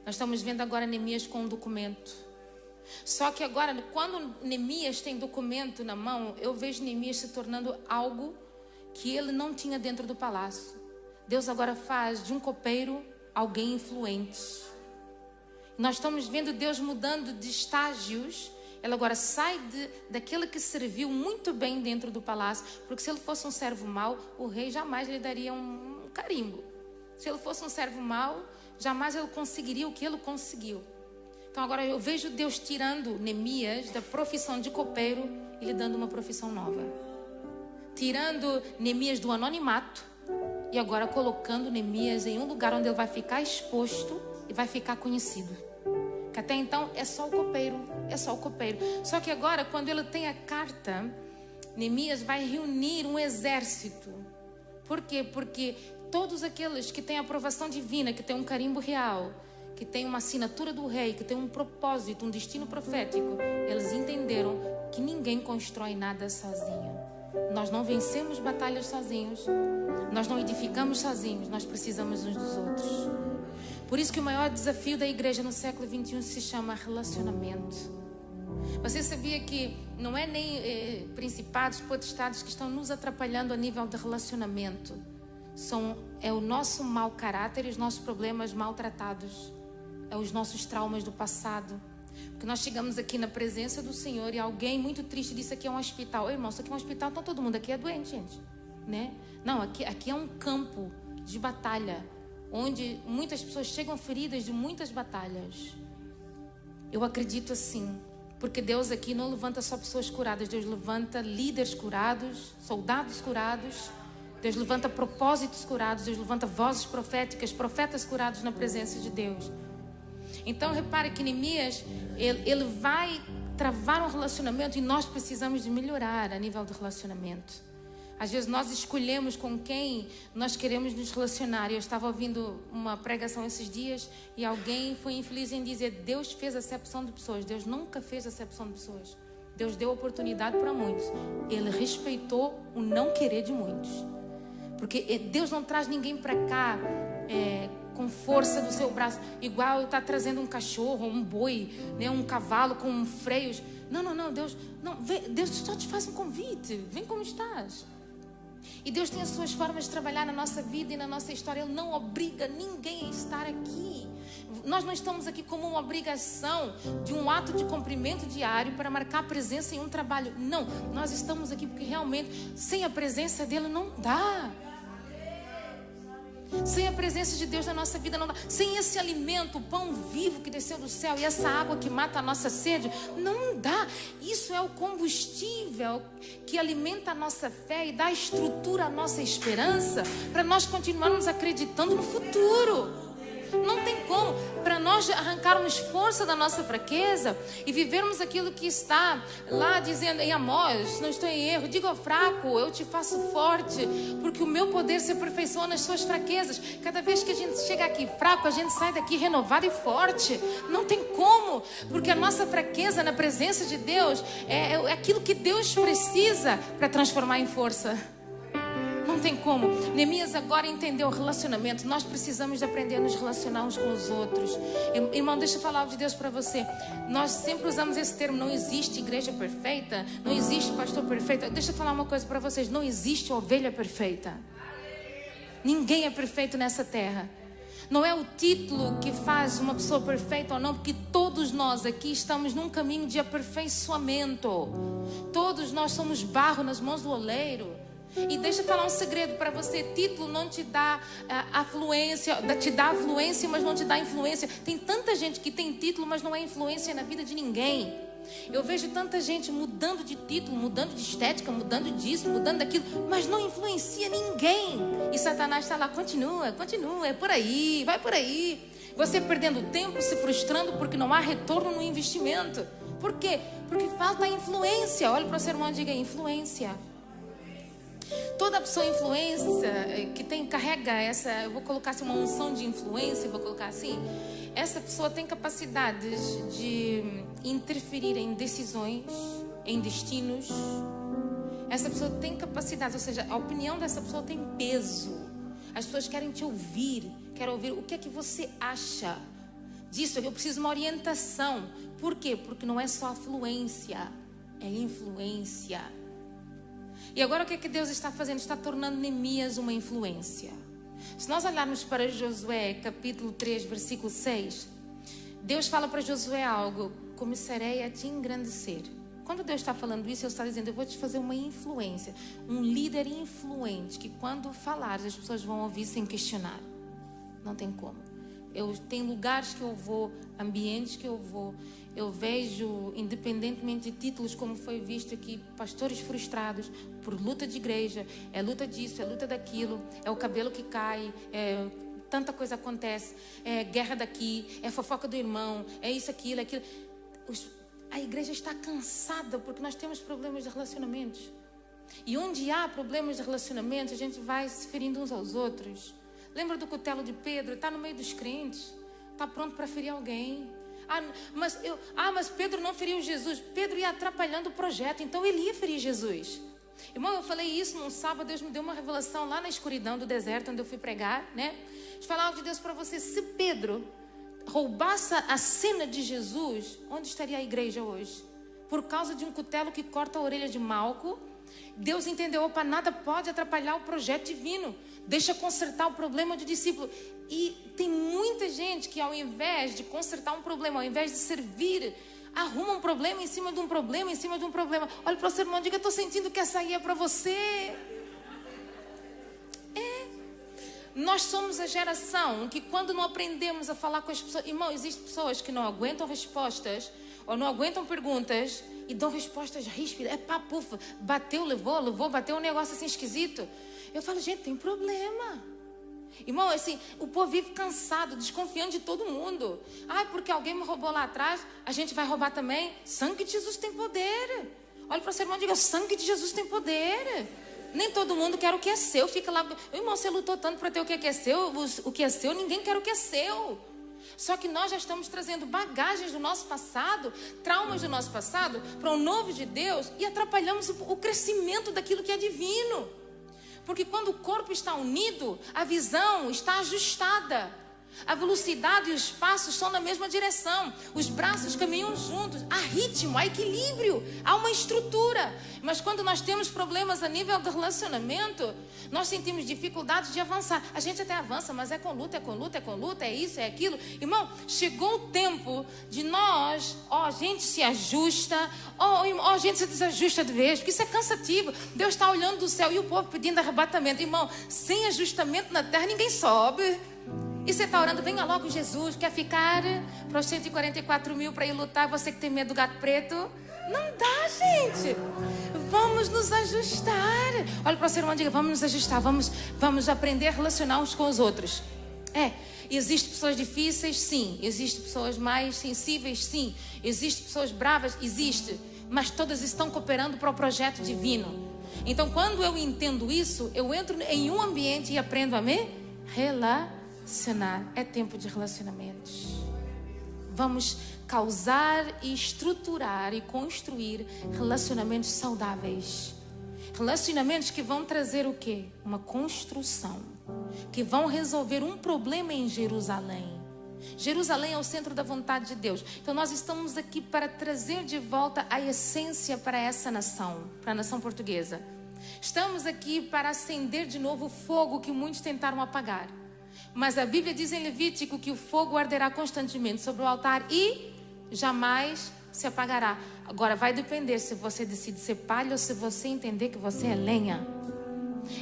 Nós estamos vendo agora Neemias com um documento. Só que agora, quando Neemias tem documento na mão, eu vejo Neemias se tornando algo que ele não tinha dentro do palácio. Deus agora faz de um copeiro alguém influente. Nós estamos vendo Deus mudando de estágios. Ele agora sai daquele que serviu muito bem dentro do palácio. Porque se ele fosse um servo mau, o rei jamais lhe daria um carimbo. Se ele fosse um servo mau, jamais ele conseguiria o que ele conseguiu. Então agora eu vejo Deus tirando Neemias da profissão de copeiro e lhe dando uma profissão nova. Tirando Neemias do anonimato e agora colocando Neemias em um lugar onde ele vai ficar exposto e vai ficar conhecido. Que até então é só o copeiro, é só o copeiro. Só que agora, quando ele tem a carta, Neemias vai reunir um exército. Por quê? Porque todos aqueles que têm aprovação divina, que têm um carimbo real, que têm uma assinatura do rei, que têm um propósito, um destino profético, eles entenderam que ninguém constrói nada sozinho. Nós não vencemos batalhas sozinhos, nós não edificamos sozinhos, nós precisamos uns dos outros. Por isso que o maior desafio da igreja no século 21 se chama relacionamento. Você sabia que não é nem principados, potestades que estão nos atrapalhando a nível de relacionamento. É o nosso mau caráter e os nossos problemas maltratados. É os nossos traumas do passado. Porque nós chegamos aqui na presença do Senhor e alguém muito triste disse aqui é um hospital. Ô, irmão, isso aqui é um hospital, então todo mundo aqui é doente, gente. Né? Não, aqui é um campo de batalha, onde muitas pessoas chegam feridas de muitas batalhas. Eu acredito assim, porque Deus aqui não levanta só pessoas curadas, Deus levanta líderes curados, soldados curados, Deus levanta propósitos curados, Deus levanta vozes proféticas, profetas curados na presença de Deus. Então repare que Neemias, ele vai travar um relacionamento e nós precisamos de melhorar a nível do relacionamento. Às vezes nós escolhemos com quem nós queremos nos relacionar. Eu estava ouvindo uma pregação esses dias e alguém foi infeliz em dizer: Deus fez acepção de pessoas. Deus nunca fez acepção de pessoas. Deus deu oportunidade para muitos. Ele respeitou o não querer de muitos. Porque Deus não traz ninguém para cá com força do seu braço, igual está trazendo um cachorro, um boi, né, um cavalo com freios. Não, Deus, não, Deus só te faz um convite, vem como estás. E Deus tem as suas formas de trabalhar na nossa vida e na nossa história. Ele não obriga ninguém a estar aqui. Nós não estamos aqui como uma obrigação de um ato de cumprimento diário para marcar presença em um trabalho. Não, nós estamos aqui porque realmente sem a presença dele não dá. Sem a presença de Deus na nossa vida não dá. Sem esse alimento, o pão vivo que desceu do céu e essa água que mata a nossa sede, não dá. Isso é o combustível que alimenta a nossa fé e dá estrutura à nossa esperança para nós continuarmos acreditando no futuro. Não tem como, para nós arrancarmos força da nossa fraqueza e vivermos aquilo que está lá dizendo em Amós, não estou em erro, diga ao fraco, eu te faço forte, porque o meu poder se aperfeiçoa nas suas fraquezas. Cada vez que a gente chega aqui fraco, a gente sai daqui renovado e forte. Não tem como, porque a nossa fraqueza na presença de Deus é aquilo que Deus precisa para transformar em força. Não tem como. Neemias agora entendeu o relacionamento. Nós precisamos de aprender a nos relacionar uns com os outros. Irmão, deixa eu falar algo de Deus para você. Nós sempre usamos esse termo. Não existe igreja perfeita. Não existe pastor perfeito. Deixa eu falar uma coisa para vocês. Não existe ovelha perfeita. Ninguém é perfeito nessa terra. Não é o título que faz uma pessoa perfeita ou não, porque todos nós aqui estamos num caminho de aperfeiçoamento. Todos nós somos barro nas mãos do oleiro. E deixa eu falar um segredo para você. Título não te dá afluência, te dá afluência, mas não te dá influência. Tem tanta gente que tem título, mas não é influência na vida de ninguém. Eu vejo tanta gente mudando de título, mudando de estética, mudando disso, mudando daquilo, mas não influencia ninguém. E Satanás está lá, continua, é por aí, vai por aí. Você perdendo tempo, se frustrando porque não há retorno no investimento. Por quê? Porque falta influência. Olha para o seu irmão e diga, influência. Toda pessoa influência que carrega essa, eu vou colocar assim, uma unção de influência, vou colocar assim, essa pessoa tem capacidades de interferir em decisões, em destinos. Essa pessoa tem capacidade, ou seja, a opinião dessa pessoa tem peso. As pessoas querem te ouvir, querem ouvir o que é que você acha disso. Eu preciso de uma orientação. Por quê? Porque não é só afluência, é influência. E agora o que é que Deus está fazendo? Está tornando Neemias uma influência. Se nós olharmos para Josué, capítulo 3, versículo 6, Deus fala para Josué algo: começarei a te engrandecer. Quando Deus está falando isso, Ele está dizendo, eu vou te fazer uma influência, um líder influente, que quando falares, as pessoas vão ouvir sem questionar. Não tem como. Tem lugares que eu vou, ambientes que eu vou, eu vejo, independentemente de títulos, como foi visto aqui, pastores frustrados por luta de igreja, é luta disso, é luta daquilo, é o cabelo que cai, tanta coisa acontece, é guerra daqui, é fofoca do irmão, é isso, aquilo. A igreja está cansada porque nós temos problemas de relacionamentos. E onde há problemas de relacionamentos, a gente vai se ferindo uns aos outros. Lembra do cutelo de Pedro? Está no meio dos crentes, está pronto para ferir alguém. Mas Pedro não feriu Jesus. Pedro ia atrapalhando o projeto, então ele ia ferir Jesus. Irmão, eu falei isso num sábado, Deus me deu uma revelação lá na escuridão do deserto, onde eu fui pregar, né? Deixa eu falar algo de Deus para você. Se Pedro roubasse a cena de Jesus, onde estaria a igreja hoje? Por causa de um cutelo que corta a orelha de Malco, Deus entendeu, opa, nada pode atrapalhar o projeto divino. Deixa consertar o problema do discípulo. E tem muita gente que, ao invés de consertar um problema, ao invés de servir, arruma um problema em cima de um problema, em cima de um problema. Olha para o seu irmão e diga, estou sentindo que essa aí é para você. Nós somos a geração que, quando não aprendemos a falar com as pessoas... Irmão, existem pessoas que não aguentam respostas ou não aguentam perguntas e dão respostas ríspidas. É papufa. Bateu, levou, bateu um negócio assim esquisito. Eu falo, gente, tem problema. Irmão, assim, o povo vive cansado, desconfiando de todo mundo. Porque alguém me roubou lá atrás, a gente vai roubar também. Sangue de Jesus tem poder. Olha para o seu irmão e diga, o sangue de Jesus tem poder. Nem todo mundo quer o que é seu. Fica lá, irmão, você lutou tanto para ter o que é seu. O que é seu, ninguém quer o que é seu. Só que nós já estamos trazendo bagagens do nosso passado, traumas do nosso passado, para o novo de Deus, e atrapalhamos o crescimento daquilo que é divino. Porque quando o corpo está unido, a visão está ajustada. A velocidade e os passos são na mesma direção. Os braços caminham juntos. Há ritmo, há equilíbrio, há uma estrutura. Mas quando nós temos problemas a nível de relacionamento, nós sentimos dificuldades de avançar. A gente até avança, mas é com luta, é com luta, é com luta, é isso, é aquilo. Irmão, chegou o tempo de nós, a gente se ajusta, a gente se desajusta de vez, porque isso é cansativo. Deus está olhando do céu e o povo pedindo arrebatamento. Irmão, sem ajustamento na terra, ninguém sobe. E você está orando, venha logo Jesus, quer ficar para os 144 mil para ir lutar, você que tem medo do gato preto? Não dá, gente. Vamos nos ajustar. Olha para o seu irmão e diga, vamos nos ajustar, vamos aprender a relacionar uns com os outros. Existem pessoas difíceis? Sim. Existem pessoas mais sensíveis? Sim. Existem pessoas bravas? Existe. Mas todas estão cooperando para o projeto divino. Então, quando eu entendo isso, eu entro em um ambiente e aprendo a me relacionar. É tempo de relacionamentos. Vamos causar e estruturar e construir relacionamentos saudáveis. Relacionamentos que vão trazer o quê? Uma construção. Que vão resolver um problema em Jerusalém. Jerusalém é o centro da vontade de Deus. Então nós estamos aqui para trazer de volta a essência para essa nação, para a nação portuguesa. Estamos aqui para acender de novo o fogo que muitos tentaram apagar. Mas a Bíblia diz em Levítico que o fogo arderá constantemente sobre o altar e jamais se apagará. Agora vai depender se você decide ser palha ou se você entender que você é lenha.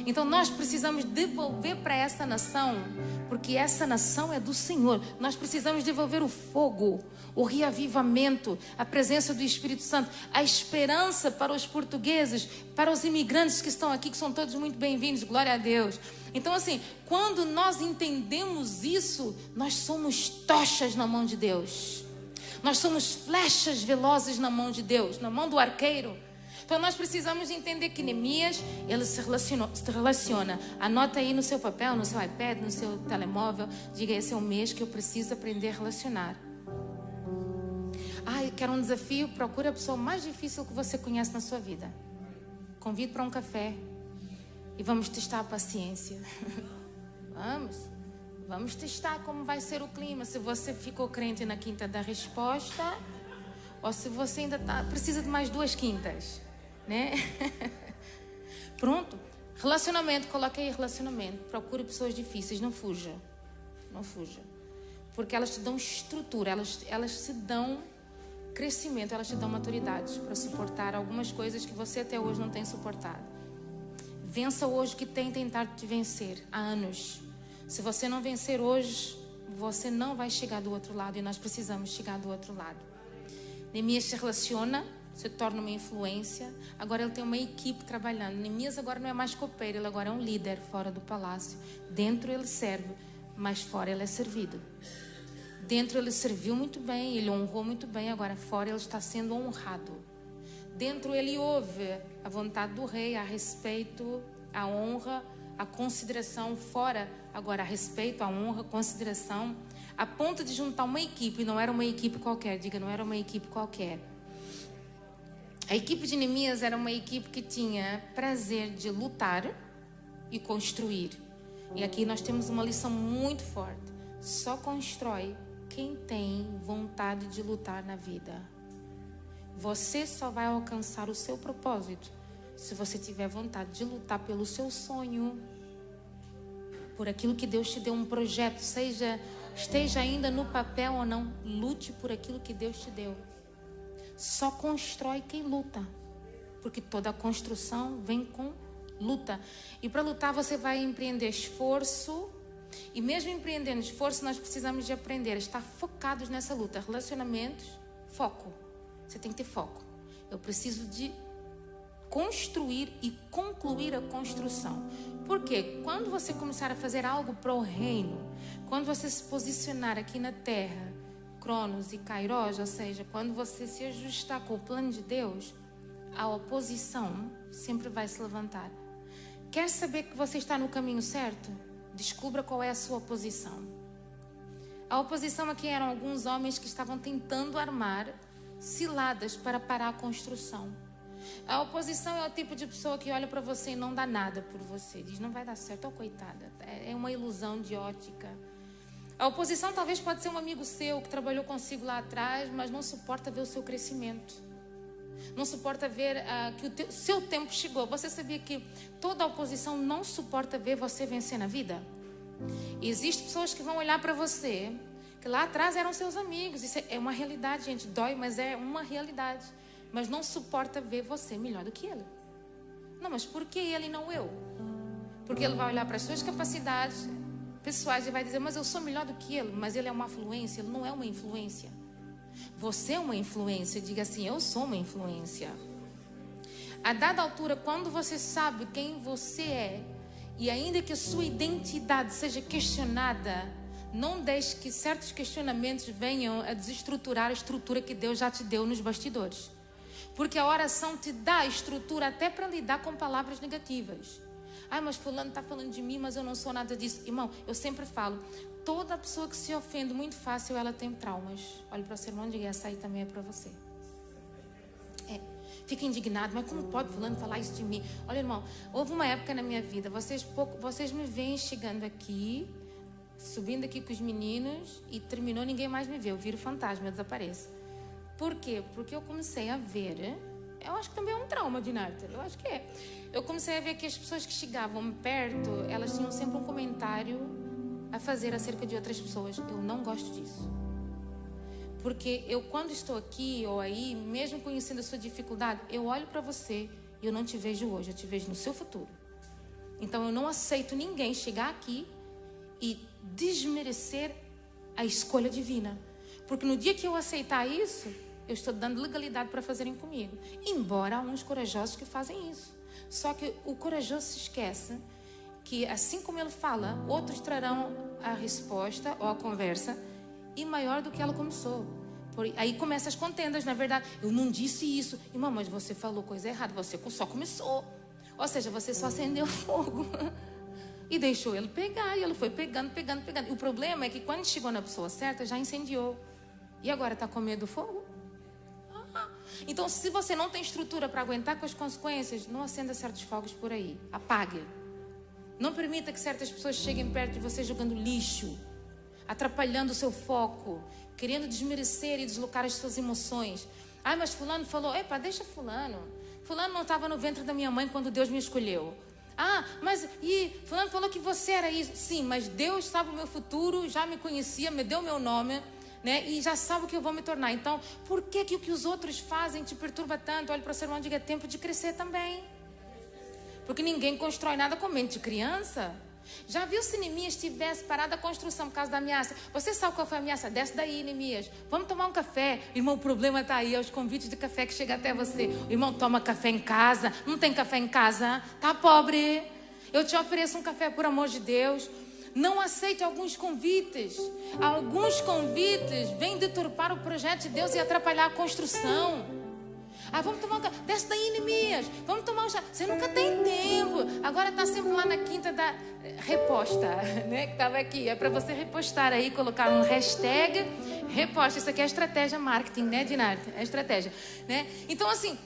Então nós precisamos devolver para essa nação, porque essa nação é do Senhor. Nós precisamos devolver o fogo, o reavivamento, a presença do Espírito Santo, a esperança para os portugueses, para os imigrantes que estão aqui, que são todos muito bem-vindos, glória a Deus. Então assim, quando nós entendemos isso, nós somos tochas na mão de Deus. Nós somos flechas velozes na mão de Deus, na mão do arqueiro. Então nós precisamos entender que Neemias, ele se relaciona. Anota aí no seu papel, no seu iPad, no seu telemóvel. Diga, esse é o mês que eu preciso aprender a relacionar. Quero um desafio? Procure a pessoa mais difícil que você conhece na sua vida. Convide para um café. E vamos testar a paciência. Vamos testar como vai ser o clima. Se você ficou crente na quinta da resposta, ou se você ainda precisa de mais 2 quintas. Né? Pronto. Relacionamento, coloque aí relacionamento. Procure pessoas difíceis, não fuja. Não fuja. Porque elas te dão estrutura, elas te dão crescimento, elas te dão maturidade para suportar algumas coisas que você até hoje não tem suportado. Vença hoje o que tem tentado te vencer há anos. Se você não vencer hoje, você não vai chegar do outro lado, e nós precisamos chegar do outro lado. Neemias se relaciona, se torna uma influência. Agora ele tem uma equipe trabalhando. Neemias agora não é mais copeiro, ele agora é um líder fora do palácio. Dentro ele serve, mas fora ele é servido. Dentro ele serviu muito bem, ele honrou muito bem, agora fora ele está sendo honrado. Dentro ele ouve a vontade do rei, a respeito, a honra, a consideração. Fora agora a respeito, a honra, a consideração, a ponto de juntar uma equipe. Não era uma equipe qualquer, diga, não era uma equipe qualquer. A equipe de Neemias era uma equipe que tinha prazer de lutar e construir. E aqui nós temos uma lição muito forte. Só constrói quem tem vontade de lutar na vida. Você só vai alcançar o seu propósito se você tiver vontade de lutar pelo seu sonho, por aquilo que Deus te deu, um projeto, esteja ainda no papel ou não, lute por aquilo que Deus te deu. Só constrói quem luta, porque toda construção vem com luta. E para lutar você vai empreender esforço. E mesmo empreendendo esforço, nós precisamos de aprender a estar focados nessa luta. Relacionamentos, foco. Você tem que ter foco. Eu preciso de construir e concluir a construção. Porque quando você começar a fazer algo para o reino, quando você se posicionar aqui na terra, Cronos e Kairos, ou seja, quando você se ajustar com o plano de Deus, a oposição sempre vai se levantar. Quer saber que você está no caminho certo? Descubra qual é a sua oposição. A oposição aqui eram alguns homens que estavam tentando armar ciladas para parar a construção. A oposição é o tipo de pessoa que olha para você e não dá nada por você. Diz, não vai dar certo, oh, coitada. É uma ilusão de ótica. A oposição talvez pode ser um amigo seu que trabalhou consigo lá atrás, mas não suporta ver o seu crescimento. Não suporta ver que o seu tempo chegou. Você sabia que toda a oposição não suporta ver você vencer na vida? E existem pessoas que vão olhar para você, que lá atrás eram seus amigos. Isso é uma realidade, gente. Dói, mas é uma realidade. Mas não suporta ver você melhor do que ele. Não, mas por que ele e não eu? Porque ele vai olhar para as suas capacidades pessoais e vai dizer, mas eu sou melhor do que ele. Mas ele é uma influência, ele não é uma influência. Você é uma influência. Diga assim, eu sou uma influência. A dada altura, quando você sabe quem você é, e ainda que a sua identidade seja questionada, não deixe que certos questionamentos venham a desestruturar a estrutura que Deus já te deu nos bastidores. Porque a oração te dá estrutura até para lidar com palavras negativas. Ai, mas fulano está falando de mim, mas eu não sou nada disso. Irmão, eu sempre falo, toda pessoa que se ofende muito fácil, ela tem traumas. Olha para o seu irmão e diga, essa aí também é para você. Fica indignado, mas como pode fulano falar isso de mim? Olha, irmão, houve uma época na minha vida, vocês me veem chegando aqui, subindo aqui com os meninos, e terminou, ninguém mais me vê. Eu viro fantasma, eu desapareço. Por quê? Porque eu comecei a ver, eu acho que também é um trauma de Narta, eu acho que é. Eu comecei a ver que as pessoas que chegavam perto, elas tinham sempre um comentário a fazer acerca de outras pessoas. Eu não gosto disso. Porque eu, quando estou aqui ou aí, mesmo conhecendo a sua dificuldade, eu olho para você e eu não te vejo hoje, eu te vejo no seu futuro. Então eu não aceito ninguém chegar aqui e desmerecer a escolha divina. Porque no dia que eu aceitar isso, eu estou dando legalidade para fazerem comigo. Embora há uns corajosos que fazem isso. Só que o corajoso se esquece que, assim como ele fala, outros trarão a resposta ou a conversa e maior do que ela começou. Aí começam as contendas, na verdade. Eu não disse isso. Irmão, mas você falou coisa errada. Você só começou. Ou seja, você só acendeu fogo. E deixou ele pegar. E ele foi pegando. E o problema é que quando chegou na pessoa certa, já incendiou. E agora está com medo do fogo? Então, se você não tem estrutura para aguentar com as consequências, não acenda certos fogos por aí. Apague. Não permita que certas pessoas cheguem perto de você jogando lixo, atrapalhando o seu foco, querendo desmerecer e deslocar as suas emoções. Ai, mas fulano falou, epa, deixa fulano. Fulano não estava no ventre da minha mãe quando Deus me escolheu. Ah, mas fulano falou que você era isso. Sim, mas Deus sabe o meu futuro, já me conhecia, me deu meu nome, né? E já sabe o que eu vou me tornar. Então, por que o que os outros fazem te perturba tanto? Olha para o seu irmão e diga, é tempo de crescer também. Porque ninguém constrói nada com mente de criança. Já viu se Neemias tivesse parado a construção por causa da ameaça? Você sabe qual foi a ameaça? Desce daí, Neemias. Vamos tomar um café. Irmão, o problema está aí, é os convites de café que chegam até você. Irmão, toma café em casa. Não tem café em casa? Tá pobre? Eu te ofereço um café, por amor de Deus. Não aceite alguns convites. Alguns convites vêm deturpar o projeto de Deus e atrapalhar a construção. Ah, vamos tomar um café. Desce daí, Neemias. Vamos tomar um chá. Você nunca tem tempo. Agora está sempre lá na quinta da reposta, né? Que estava aqui. É para você repostar aí, colocar um hashtag reposta. Isso aqui é estratégia marketing, né, Dinarte? É estratégia, né? Então, assim,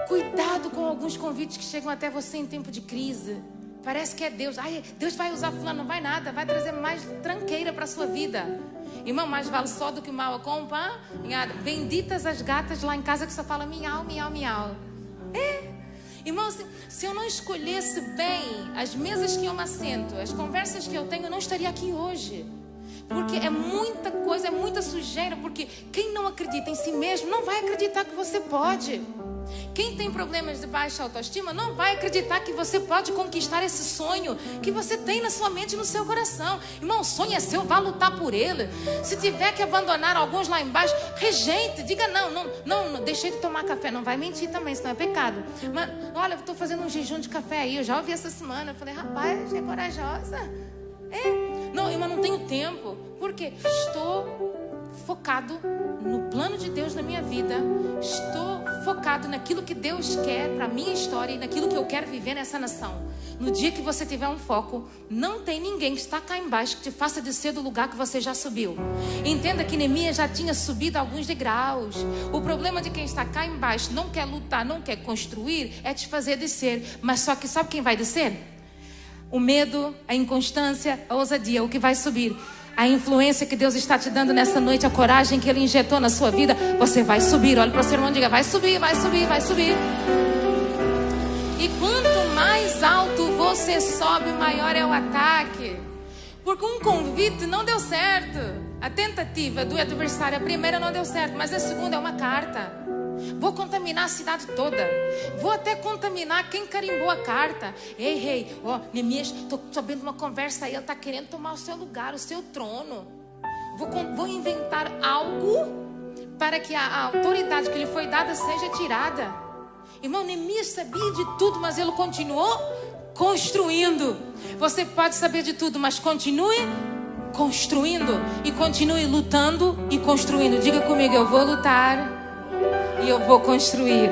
cuidado com alguns convites que chegam até você em tempo de crise. Parece que é Deus. Ai, Deus vai usar fulano. Não vai nada. Vai trazer mais tranqueira para a sua vida. Irmão, mais vale só do que mal acompanhado. Benditas as gatas lá em casa que só falam miau, miau, miau. Irmão, se eu não escolhesse bem as mesas que eu me assento, as conversas que eu tenho, eu não estaria aqui hoje. Porque é muita coisa, é muita sujeira. Porque quem não acredita em si mesmo não vai acreditar que você pode. Quem tem problemas de baixa autoestima não vai acreditar que você pode conquistar esse sonho que você tem na sua mente e no seu coração. Irmão, o sonho é seu, vá lutar por ele. Se tiver que abandonar alguns lá embaixo, rejeite, diga não, deixei de tomar café. Não vai mentir também, senão é pecado. Mas, olha, eu estou fazendo um jejum de café aí, eu já ouvi essa semana. Eu falei, rapaz, é corajosa. Não, irmão, não tenho tempo. Por quê? Estou focado no plano de Deus na minha vida. Estou focado naquilo que Deus quer para a minha história e naquilo que eu quero viver nessa nação. No dia que você tiver um foco, não tem ninguém que está cá embaixo que te faça descer do lugar que você já subiu. Entenda que Neemias já tinha subido alguns degraus. O problema de quem está cá embaixo, não quer lutar, não quer construir, é te fazer descer. Mas só que sabe quem vai descer? O medo, a inconstância, a ousadia. O que vai subir? A influência que Deus está te dando nessa noite, a coragem que Ele injetou na sua vida, você vai subir. Olha para o seu irmão e diga: vai subir, vai subir, vai subir. E quanto mais alto você sobe, maior é o ataque. Porque um convite não deu certo. A tentativa do adversário, a primeira não deu certo, mas a segunda é uma carta. Vou contaminar a cidade toda. Vou até contaminar quem carimbou a carta. Ei, Neemias, estou sabendo uma conversa aí. Ele está querendo tomar o seu lugar, o seu trono. Vou inventar algo para que a autoridade que lhe foi dada seja tirada. Irmão, Neemias sabia de tudo, mas ele continuou construindo. Você pode saber de tudo, mas continue construindo. E continue lutando e construindo. Diga comigo: eu vou lutar e eu vou construir.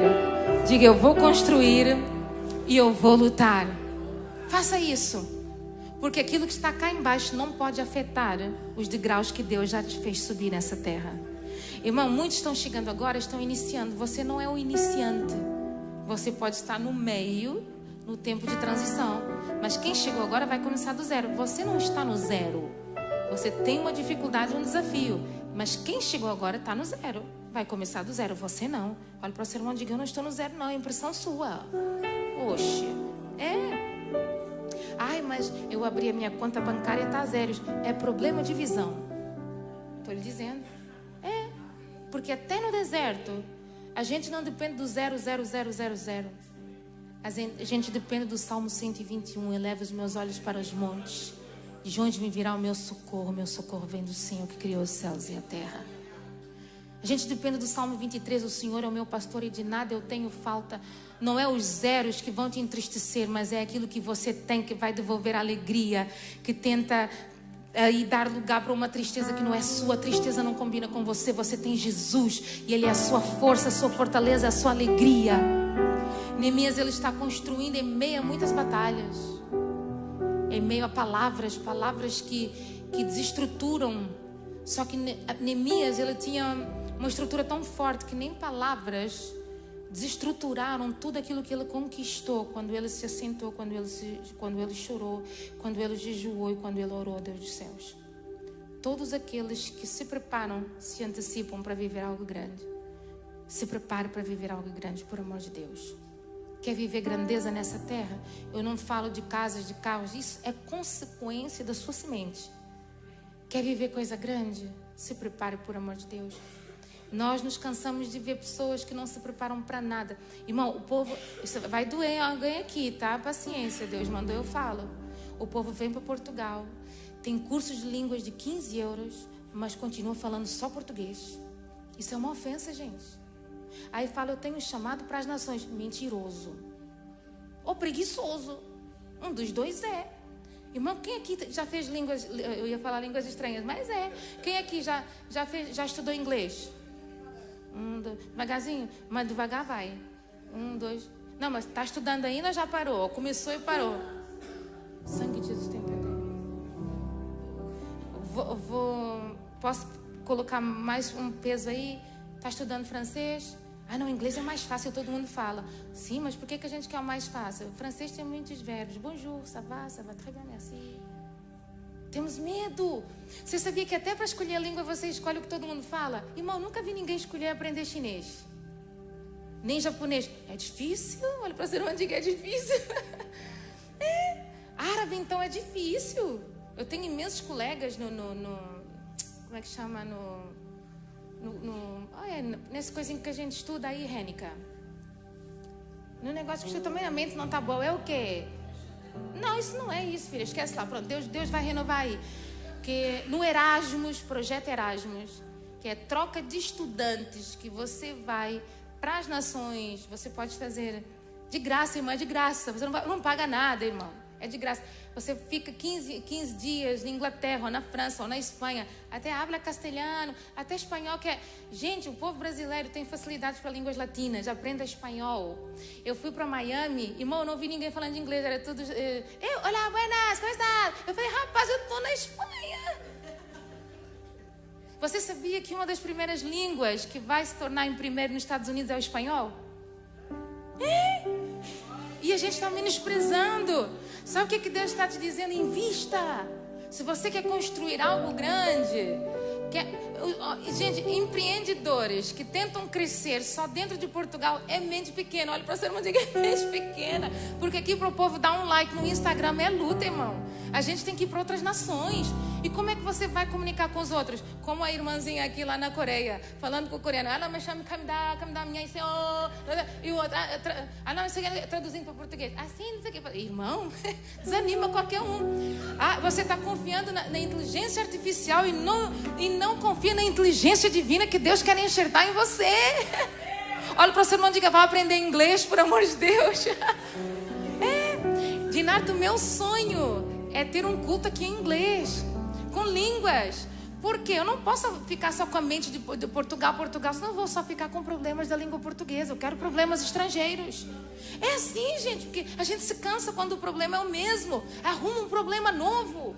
Diga: eu vou construir e eu vou lutar. Faça isso. Porque aquilo que está cá embaixo não pode afetar os degraus que Deus já te fez subir nessa terra. Irmão, muitos estão chegando agora, estão iniciando. Você não é o iniciante. Você pode estar no meio, no tempo de transição. Mas quem chegou agora vai começar do zero. Você não está no zero. Você tem uma dificuldade, um desafio. Mas quem chegou agora está no zero. Vai começar do zero. Você não. Olha para o seu irmão e diga: eu não estou no zero não. É impressão sua. Oxe. Ai, mas eu abri a minha conta bancária e está a zeros. É problema de visão. Estou lhe dizendo. Porque até no deserto, a gente não depende do 0, 0, 0, 0, 0. A gente depende do Salmo 121. Eleva os meus olhos para os montes. De onde me virá o meu socorro? Meu socorro vem do Senhor que criou os céus e a terra. A gente depende do Salmo 23. O Senhor é o meu pastor e de nada eu tenho falta. Não é os zeros que vão te entristecer, mas é aquilo que você tem que vai devolver a alegria, que tenta e dar lugar para uma tristeza que não é sua. A tristeza não combina com você. Você tem Jesus e Ele é a sua força, a sua fortaleza, a sua alegria. Neemias, ele está construindo em meio a muitas batalhas, em meio a palavras que desestruturam. Só que Neemias, ele tinha uma estrutura tão forte que nem palavras desestruturaram tudo aquilo que ele conquistou quando ele se assentou, quando ele chorou, quando ele jejuou e quando ele orou a Deus dos céus. Todos aqueles que se preparam se antecipam para viver algo grande. Se prepare para viver algo grande, por amor de Deus. Quer viver grandeza nessa terra? Eu não falo de casas, de carros. Isso é consequência da sua semente. Quer viver coisa grande? Se prepare, por amor de Deus. Nós nos cansamos de ver pessoas que não se preparam para nada. Irmão, o povo... Isso vai doer alguém aqui, tá? Paciência, Deus mandou, eu falo. O povo vem para Portugal. Tem cursos de línguas de 15 euros, mas continua falando só português. Isso é uma ofensa, gente. Aí fala: eu tenho chamado para as nações. Mentiroso. Ou preguiçoso. Um dos dois é. Irmão, quem aqui já fez línguas... Eu ia falar línguas estranhas, mas é. Quem aqui já estudou inglês? Devagarzinho, mas devagar vai. 1, 2. Não, mas está estudando ainda ou já parou? Começou e parou. Sangue de Jesus tem poder. Posso colocar mais um peso aí? Está estudando francês? Ah, não, inglês é mais fácil, todo mundo fala. Sim, mas por que a gente quer o mais fácil? O francês tem muitos verbos. Bonjour, ça va, très bien, merci. Temos medo. Você sabia que até para escolher a língua você escolhe o que todo mundo fala? Irmão, nunca vi ninguém escolher aprender chinês. Nem japonês. É difícil? Olha para você, não diga, é difícil. Árabe, então, é difícil. Eu tenho imensos colegas como é que chama? Nessa coisinha que a gente estuda aí, Rênica. No negócio que estuda também a mente não tá boa. É o quê? Não, isso não é isso, filha. Esquece lá. Pronto, Deus vai renovar aí. Que no Erasmus, projeto Erasmus, que é troca de estudantes, que você vai para as nações. Você pode fazer de graça, irmã, é de graça. Você não paga nada, irmão. É de graça. Você fica 15 dias na Inglaterra, ou na França, ou na Espanha. Até habla castelhano, até espanhol. Gente, o povo brasileiro tem facilidade para línguas latinas. Aprenda espanhol. Eu fui para Miami, irmão, eu não vi ninguém falando inglês. Era tudo... Olá, buenas, como está? Eu falei: rapaz, eu estou na Espanha. Você sabia que uma das primeiras línguas que vai se tornar em primeiro nos Estados Unidos é o espanhol? E a gente está menosprezando. Sabe o que Deus está te dizendo? Invista. Se você quer construir algo grande, gente, empreendedores que tentam crescer só dentro de Portugal é mente pequena. Olha para você, irmão, diga, é mente pequena. Porque aqui para o povo dar um like no Instagram é luta, irmão. A gente tem que ir para outras nações. E como é que você vai comunicar com os outros? Como a irmãzinha aqui lá na Coreia, falando com o coreano. Ela me chama Kamida, minha senhor. E o outro, não, isso aqui traduzindo para português. Assim, não sei o que. Irmão, desanima qualquer um. Você está confiando na inteligência artificial e não confia na inteligência divina que Deus quer enxertar em você. Olha para o seu irmão e diga, vai aprender inglês, por amor de Deus. Dinardo, meu sonho é ter um culto aqui em inglês, com línguas. Porque eu não posso ficar só com a mente de Portugal, senão eu vou só ficar com problemas da língua portuguesa. Eu quero problemas estrangeiros. É assim, gente, porque a gente se cansa quando o problema é o mesmo. Arruma um problema novo.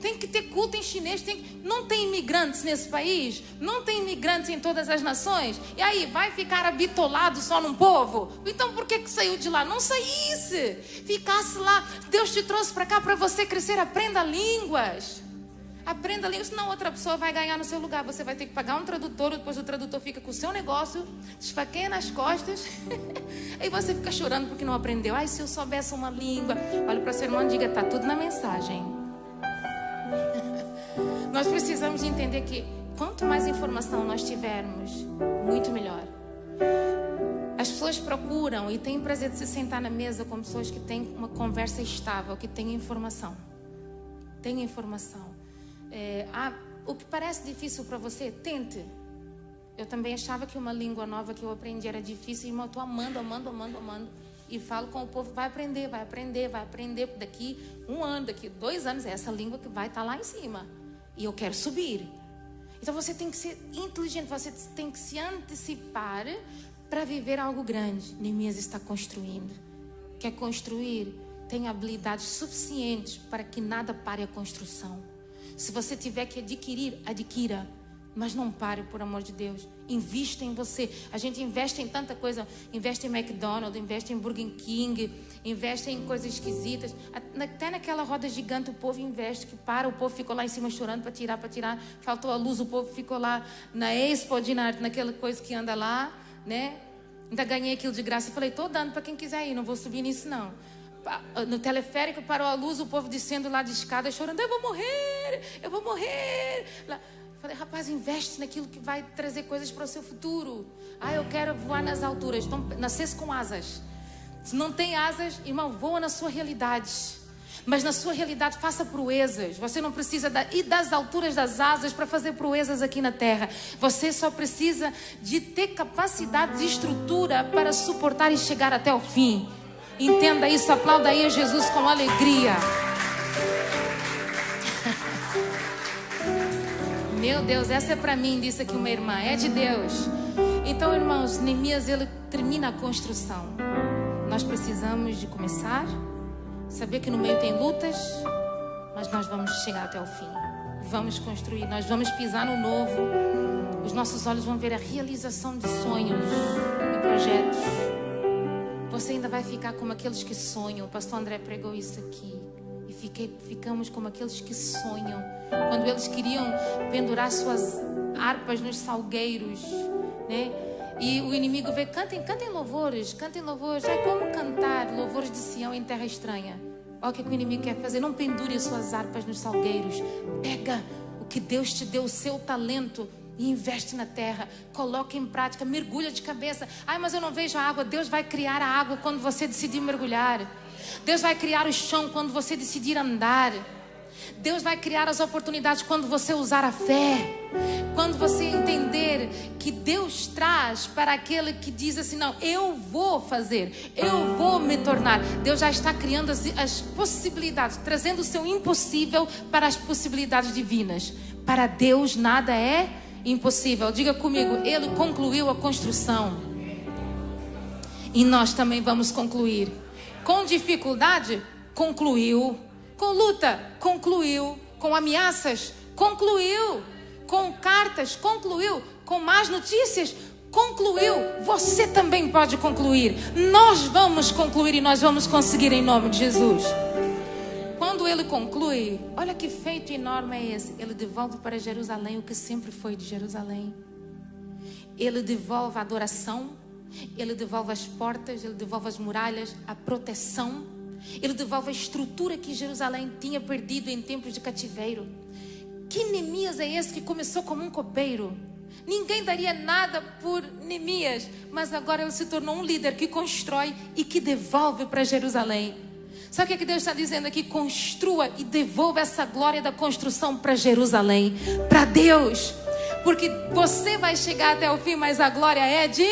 Tem que ter culto em chinês. Não tem imigrantes nesse país? Não tem imigrantes em todas as nações? E aí, vai ficar habitolado só num povo? Então por que saiu de lá? Não saísse. Ficasse lá. Deus te trouxe para cá para você crescer. Aprenda línguas. Aprenda línguas, senão outra pessoa vai ganhar no seu lugar. Você vai ter que pagar um tradutor, depois o tradutor fica com o seu negócio, esfaqueia nas costas. Aí você fica chorando porque não aprendeu. Se eu soubesse uma língua. Olha para o seu irmão e diga, está tudo na mensagem. Nós precisamos entender que quanto mais informação nós tivermos, muito melhor. As pessoas procuram e têm prazer de se sentar na mesa com pessoas que têm uma conversa estável, que têm informação. Tem informação. O que parece difícil para você, tente. Eu também achava que uma língua nova que eu aprendi era difícil. Irmão, eu estou amando. E falo com o povo, vai aprender. Daqui 1 ano, daqui 2 anos, é essa língua que vai estar lá em cima. E eu quero subir. Então você tem que ser inteligente, você tem que se antecipar para viver algo grande. Neemias está construindo. Quer construir? Tem habilidades suficientes para que nada pare a construção. Se você tiver que adquirir, adquira. Mas não pare, por amor de Deus. Invista em você. A gente investe em tanta coisa. Investe em McDonald's, investe em Burger King, investe em coisas esquisitas. Até naquela roda gigante o povo investe. O povo ficou lá em cima chorando para tirar. Faltou a luz, o povo ficou lá na Expo de Arte, naquela coisa que anda lá, né? Ainda ganhei aquilo de graça. Falei, estou dando para quem quiser ir, não vou subir nisso não. No teleférico parou a luz, o povo descendo lá de escada chorando, eu vou morrer. Falei, rapaz, investe naquilo que vai trazer coisas para o seu futuro. Eu quero voar nas alturas. Então, nascesse com asas. Se não tem asas, irmão, voa na sua realidade. Mas na sua realidade faça proezas. Você não precisa ir das alturas das asas para fazer proezas aqui na terra. Você só precisa de ter capacidade de estrutura para suportar e chegar até o fim. Entenda isso, aplauda aí a Jesus com alegria. Meu Deus, essa é para mim, disse aqui uma irmã, é de Deus. Então, irmãos, Neemias, ele termina a construção. Nós precisamos de começar, saber que no meio tem lutas, mas nós vamos chegar até o fim. Vamos construir, nós vamos pisar no novo. Os nossos olhos vão ver a realização de sonhos e projetos. Você ainda vai ficar como aqueles que sonham. O pastor André pregou isso aqui. E ficamos como aqueles que sonham. Quando eles queriam pendurar suas harpas nos salgueiros, né? E o inimigo veio, cantem louvores. É como cantar louvores de Sião em terra estranha. Olha o que o inimigo quer fazer. Não pendure as suas harpas nos salgueiros. Pega o que Deus te deu, o seu talento, e investe na terra. Coloca em prática, mergulha de cabeça. Mas eu não vejo a água. Deus vai criar a água quando você decidir mergulhar. Deus vai criar o chão quando você decidir andar. Deus vai criar as oportunidades quando você usar a fé. Quando você entender que Deus traz para aquele que diz assim, não, eu vou fazer, eu vou me tornar. Deus já está criando as possibilidades, trazendo o seu impossível para as possibilidades divinas. Para Deus nada é impossível. Diga comigo, Ele concluiu a construção. E nós também vamos concluir. Com dificuldade, concluiu. Com luta, concluiu. Com ameaças, concluiu. Com cartas, concluiu. Com más notícias, concluiu. Você também pode concluir. Nós vamos concluir e nós vamos conseguir em nome de Jesus. Quando ele conclui, olha que feito enorme é esse. Ele devolve para Jerusalém o que sempre foi de Jerusalém. Ele devolve a adoração, ele devolve as portas, ele devolve as muralhas, a proteção. Ele devolve a estrutura que Jerusalém tinha perdido em tempos de cativeiro. Que Neemias é esse que começou como um copeiro? Ninguém daria nada por Neemias, mas agora ele se tornou um líder que constrói e que devolve para Jerusalém. Sabe o que Deus está dizendo aqui? Construa e devolva essa glória da construção para Jerusalém, para Deus. Porque você vai chegar até o fim, mas a glória é de...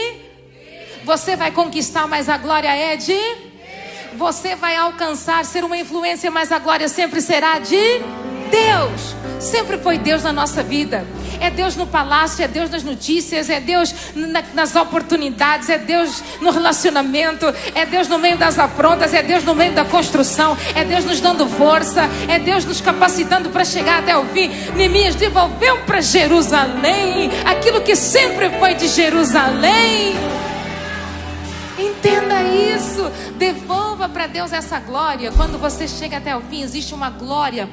Você vai conquistar, mas a glória é de... Você vai alcançar, ser uma influência, mas a glória sempre será de Deus. Sempre foi Deus na nossa vida. É Deus no palácio, é Deus nas notícias, é Deus nas oportunidades, é Deus no relacionamento, é Deus no meio das afrontas, é Deus no meio da construção, é Deus nos dando força, é Deus nos capacitando para chegar até o fim. Neemias devolveu para Jerusalém aquilo que sempre foi de Jerusalém. Entenda isso. Devolva para Deus essa glória. Quando você chega até o fim, existe uma glória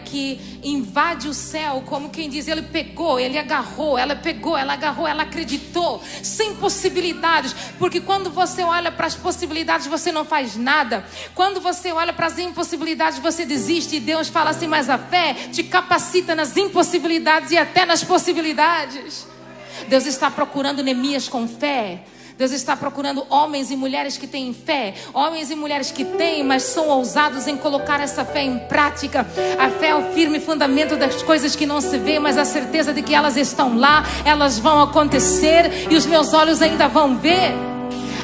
que invade o céu, como quem diz, ele pegou, ele agarrou, ela pegou, ela agarrou, ela acreditou, sem possibilidades, porque quando você olha para as possibilidades, você não faz nada. Quando você olha para as impossibilidades, você desiste, e Deus fala assim, mas a fé te capacita nas impossibilidades e até nas possibilidades. Deus está procurando Neemias com fé. Deus está procurando homens e mulheres que têm fé. Homens e mulheres que têm, mas são ousados em colocar essa fé em prática. A fé é o firme fundamento das coisas que não se vê, mas a certeza de que elas estão lá, elas vão acontecer e os meus olhos ainda vão ver.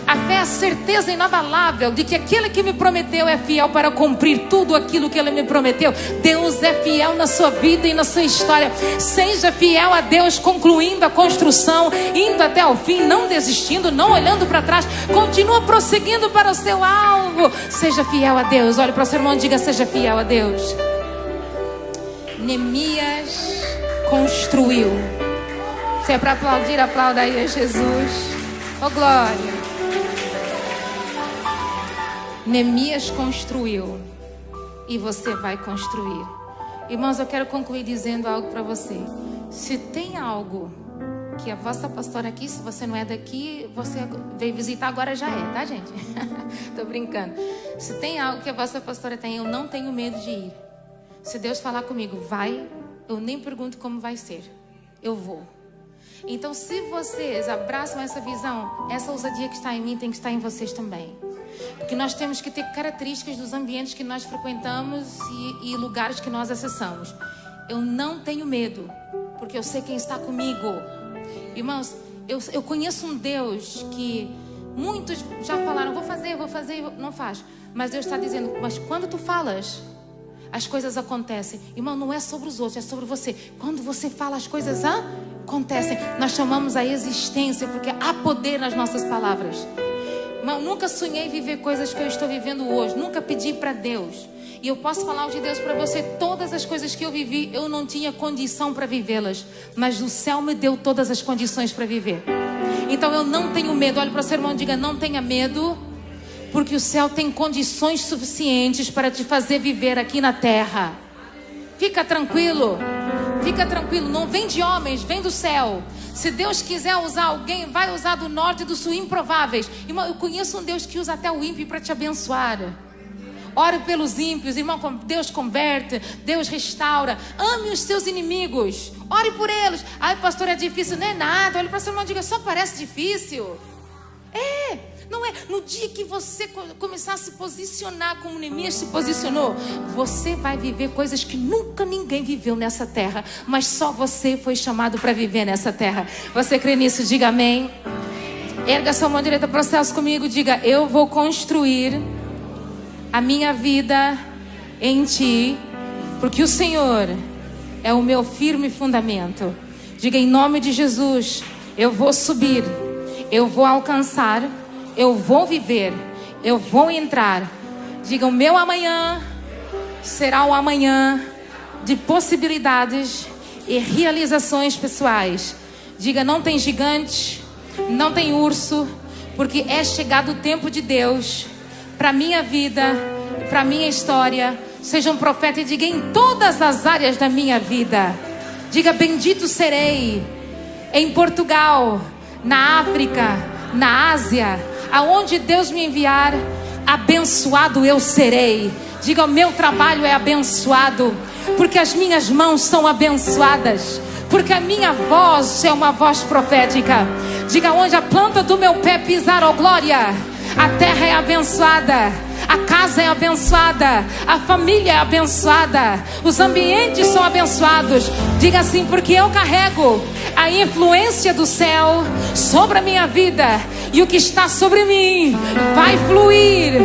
A fé é a certeza inabalável de que aquele que me prometeu é fiel para cumprir tudo aquilo que ele me prometeu. Deus é fiel na sua vida e na sua história. Seja fiel a Deus, concluindo a construção, indo até o fim, não desistindo, não olhando para trás. Continua prosseguindo para o seu alvo. Seja fiel a Deus. Olhe para o seu irmão e diga, seja fiel a Deus. Neemias construiu. Se é para aplaudir, aplauda aí a Jesus. Oh glória. Neemias construiu e você vai construir. Irmãos, eu quero concluir dizendo algo para você. Se tem algo que a vossa pastora aqui, se você não é daqui, você veio visitar, agora já é, tá gente? Tô brincando. Se tem algo que a vossa pastora tem, eu não tenho medo de ir. Se Deus falar comigo, vai, eu nem pergunto como vai ser, eu vou. Então, se vocês abraçam essa visão, essa ousadia que está em mim tem que estar em vocês também. Porque nós temos que ter características dos ambientes que nós frequentamos e lugares que nós acessamos. Eu não tenho medo, porque eu sei quem está comigo. Irmãos, eu conheço um Deus que muitos já falaram, vou fazer, não faz. Mas Deus está dizendo, mas quando tu falas, as coisas acontecem. Irmão, não é sobre os outros, é sobre você. Quando você fala, as coisas acontecem. Nós chamamos a existência, porque há poder nas nossas palavras. Irmão, nunca sonhei viver coisas que eu estou vivendo hoje. Nunca pedi para Deus. E eu posso falar de Deus para você. Todas as coisas que eu vivi, eu não tinha condição para vivê-las. Mas o céu me deu todas as condições para viver. Então eu não tenho medo. Olha para o seu irmão e diga, não tenha medo. Porque o céu tem condições suficientes para te fazer viver aqui na terra. Fica tranquilo. Fica tranquilo. Não vem de homens, vem do céu. Se Deus quiser usar alguém, vai usar do norte e do sul, improváveis. Irmão, eu conheço um Deus que usa até o ímpio para te abençoar. Ore pelos ímpios, irmão, Deus converte, Deus restaura. Ame os seus inimigos, ore por eles. Ai, pastor, é difícil. Não é nada. Olha para o seu irmão e diga, só parece difícil. Não é. No dia que você começar a se posicionar como Neemias se posicionou, você vai viver coisas que nunca ninguém viveu nessa terra, mas só você foi chamado para viver nessa terra. Você crê nisso? Diga amém. Erga sua mão direita para o céu comigo. Diga, eu vou construir a minha vida em ti, porque o Senhor é o meu firme fundamento. Diga, em nome de Jesus, eu vou subir, eu vou alcançar, eu vou viver, eu vou entrar. Diga, o meu amanhã será o amanhã de possibilidades e realizações pessoais. Diga, não tem gigante, não tem urso, porque é chegado o tempo de Deus para minha vida, para a minha história. Seja um profeta e diga: em todas as áreas da minha vida. Diga: bendito serei. Em Portugal, na África, na Ásia, aonde Deus me enviar, abençoado eu serei. Diga: o meu trabalho é abençoado, porque as minhas mãos são abençoadas, porque a minha voz é uma voz profética. Diga: onde a planta do meu pé pisar, ó glória, a terra é abençoada, a casa é abençoada, a família é abençoada, os ambientes são abençoados. Diga assim: porque eu carrego a influência do céu sobre a minha vida, e o que está sobre mim vai fluir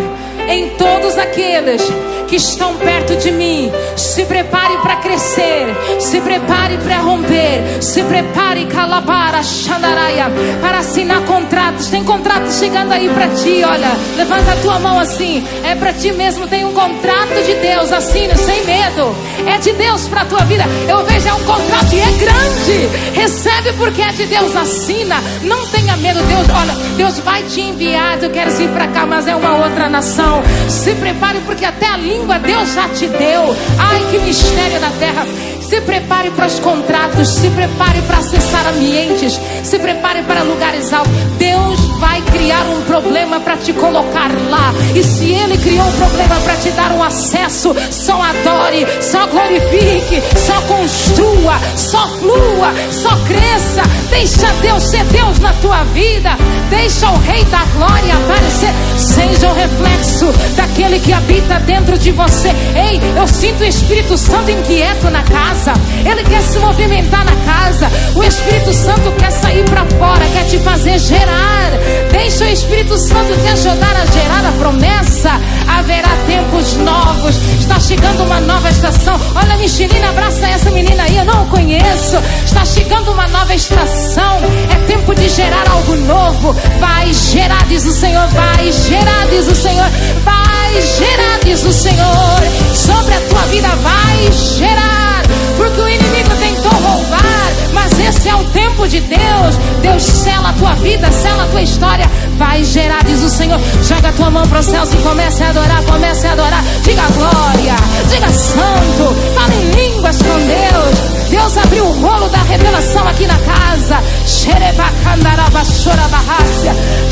em todos aqueles que estão perto de mim. Se prepare para crescer, se prepare para romper, se prepare, calabara, xandaraia, para assinar contratos. Tem contratos chegando aí para ti, olha, levanta a tua mão assim, é para ti mesmo. Tem um contrato de Deus, assina sem medo, é de Deus para a tua vida. Eu vejo, é um contrato e é grande, recebe porque é de Deus, assina, não tenha medo. Deus, olha, Deus vai te enviar. Tu queres ir para cá, mas é uma outra nação. Se prepare, porque até a língua Deus já te deu. Ai, que mistério na terra. Se prepare para os contratos, se prepare para acessar ambientes, se prepare para lugares altos. Deus vai criar um problema para te colocar lá. E se Ele criou um problema para te dar um acesso, só adore, só glorifique, só construa, só flua, só cresça. Deixa Deus ser Deus na tua vida. Deixa o Rei da Glória aparecer. Seja o reflexo daquele que habita dentro de você. Ei, eu sinto o Espírito Santo inquieto na casa. Ele quer se movimentar na casa. O Espírito Santo quer sair para fora, quer te fazer gerar. Deixa o Espírito Santo te ajudar a gerar a promessa. Haverá tempos novos. Está chegando uma nova estação. Olha, Michelina, abraça essa menina aí, eu não conheço. Está chegando uma nova estação. É tempo de gerar algo novo. Vai gerar, diz o Senhor. Vai gerar, diz o Senhor. Vai gerar, diz o Senhor. Sobre a tua vida vai gerar. Porque o inimigo tentou roubar, mas esse é o tempo de Deus. Deus sela a tua vida, sela a tua história. Vai gerar, diz o Senhor. Joga a tua mão para os céus e comece a adorar, comece a adorar. Diga glória, diga santo. Fala em línguas com Deus. Deus abriu o rolo da revelação aqui na casa.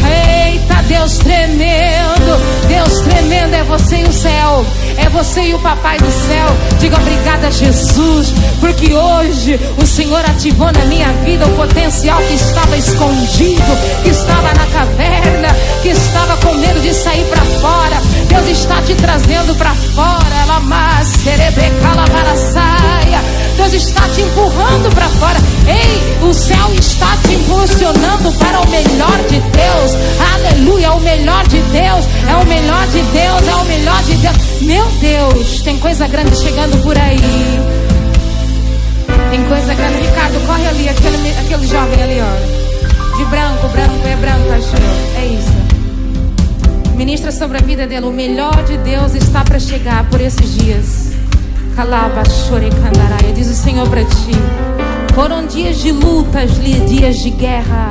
Eita, Deus tremendo. Deus tremendo, é você e o céu. É você e o papai do céu. Diga obrigada, Jesus, porque hoje o Senhor ativou na minha vida o potencial que estava escondido, que estava na caverna, que estava com medo de sair para fora. Deus está te trazendo para fora. Deus está te empurrando para fora. Ei, o céu está te impulsionando para o melhor de Deus. Aleluia, o melhor de Deus. É o melhor de Deus, é o melhor de Deus. Meu Deus, tem coisa grande chegando por aí. Tem coisa grande. Ricardo, corre ali, aquele jovem ali, ó, de branco, é branco, acho eu. É isso. Ministra sobre a vida dele. O melhor de Deus está para chegar por esses dias. Calaba, chore, candaraia. Diz o Senhor para ti. Foram dias de lutas, dias de guerra.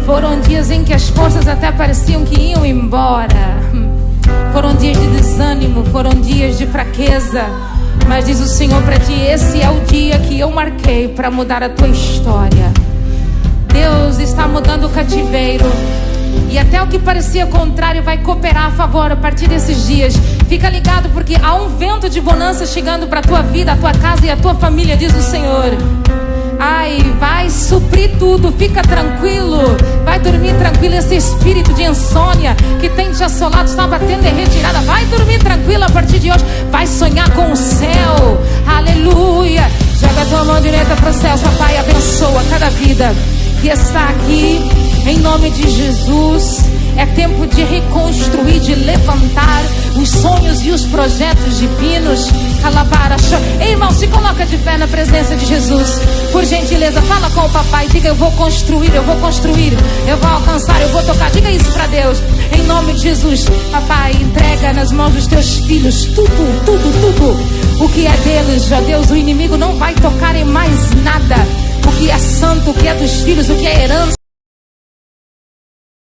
Foram dias em que as forças até pareciam que iam embora. Foram dias de desânimo, foram dias de fraqueza. Mas diz o Senhor para ti: esse é o dia que eu marquei para mudar a tua história. Deus está mudando o cativeiro. E até o que parecia contrário vai cooperar a favor a partir desses dias. Fica ligado, porque há um vento de bonança chegando para a tua vida, a tua casa e a tua família, diz o Senhor. Ai, vai suprir tudo, fica tranquilo. Vai dormir tranquilo. Esse espírito de insônia que tem te assolado está batendo em retirada. Vai dormir tranquilo a partir de hoje. Vai sonhar com o céu. Aleluia. Joga a tua mão direita para o céu. Papai, abençoa cada vida que está aqui, em nome de Jesus. É tempo de reconstruir, de levantar os sonhos e os projetos divinos. Ei, irmão, se coloca de pé na presença de Jesus. Por gentileza, fala com o papai. Diga: eu vou construir, eu vou construir, eu vou alcançar, eu vou tocar. Diga isso para Deus, em nome de Jesus. Papai, entrega nas mãos dos teus filhos tudo, tudo, tudo. O que é deles, ó Deus, o inimigo não vai tocar em mais nada. O que é santo, o que é dos filhos, o que é herança.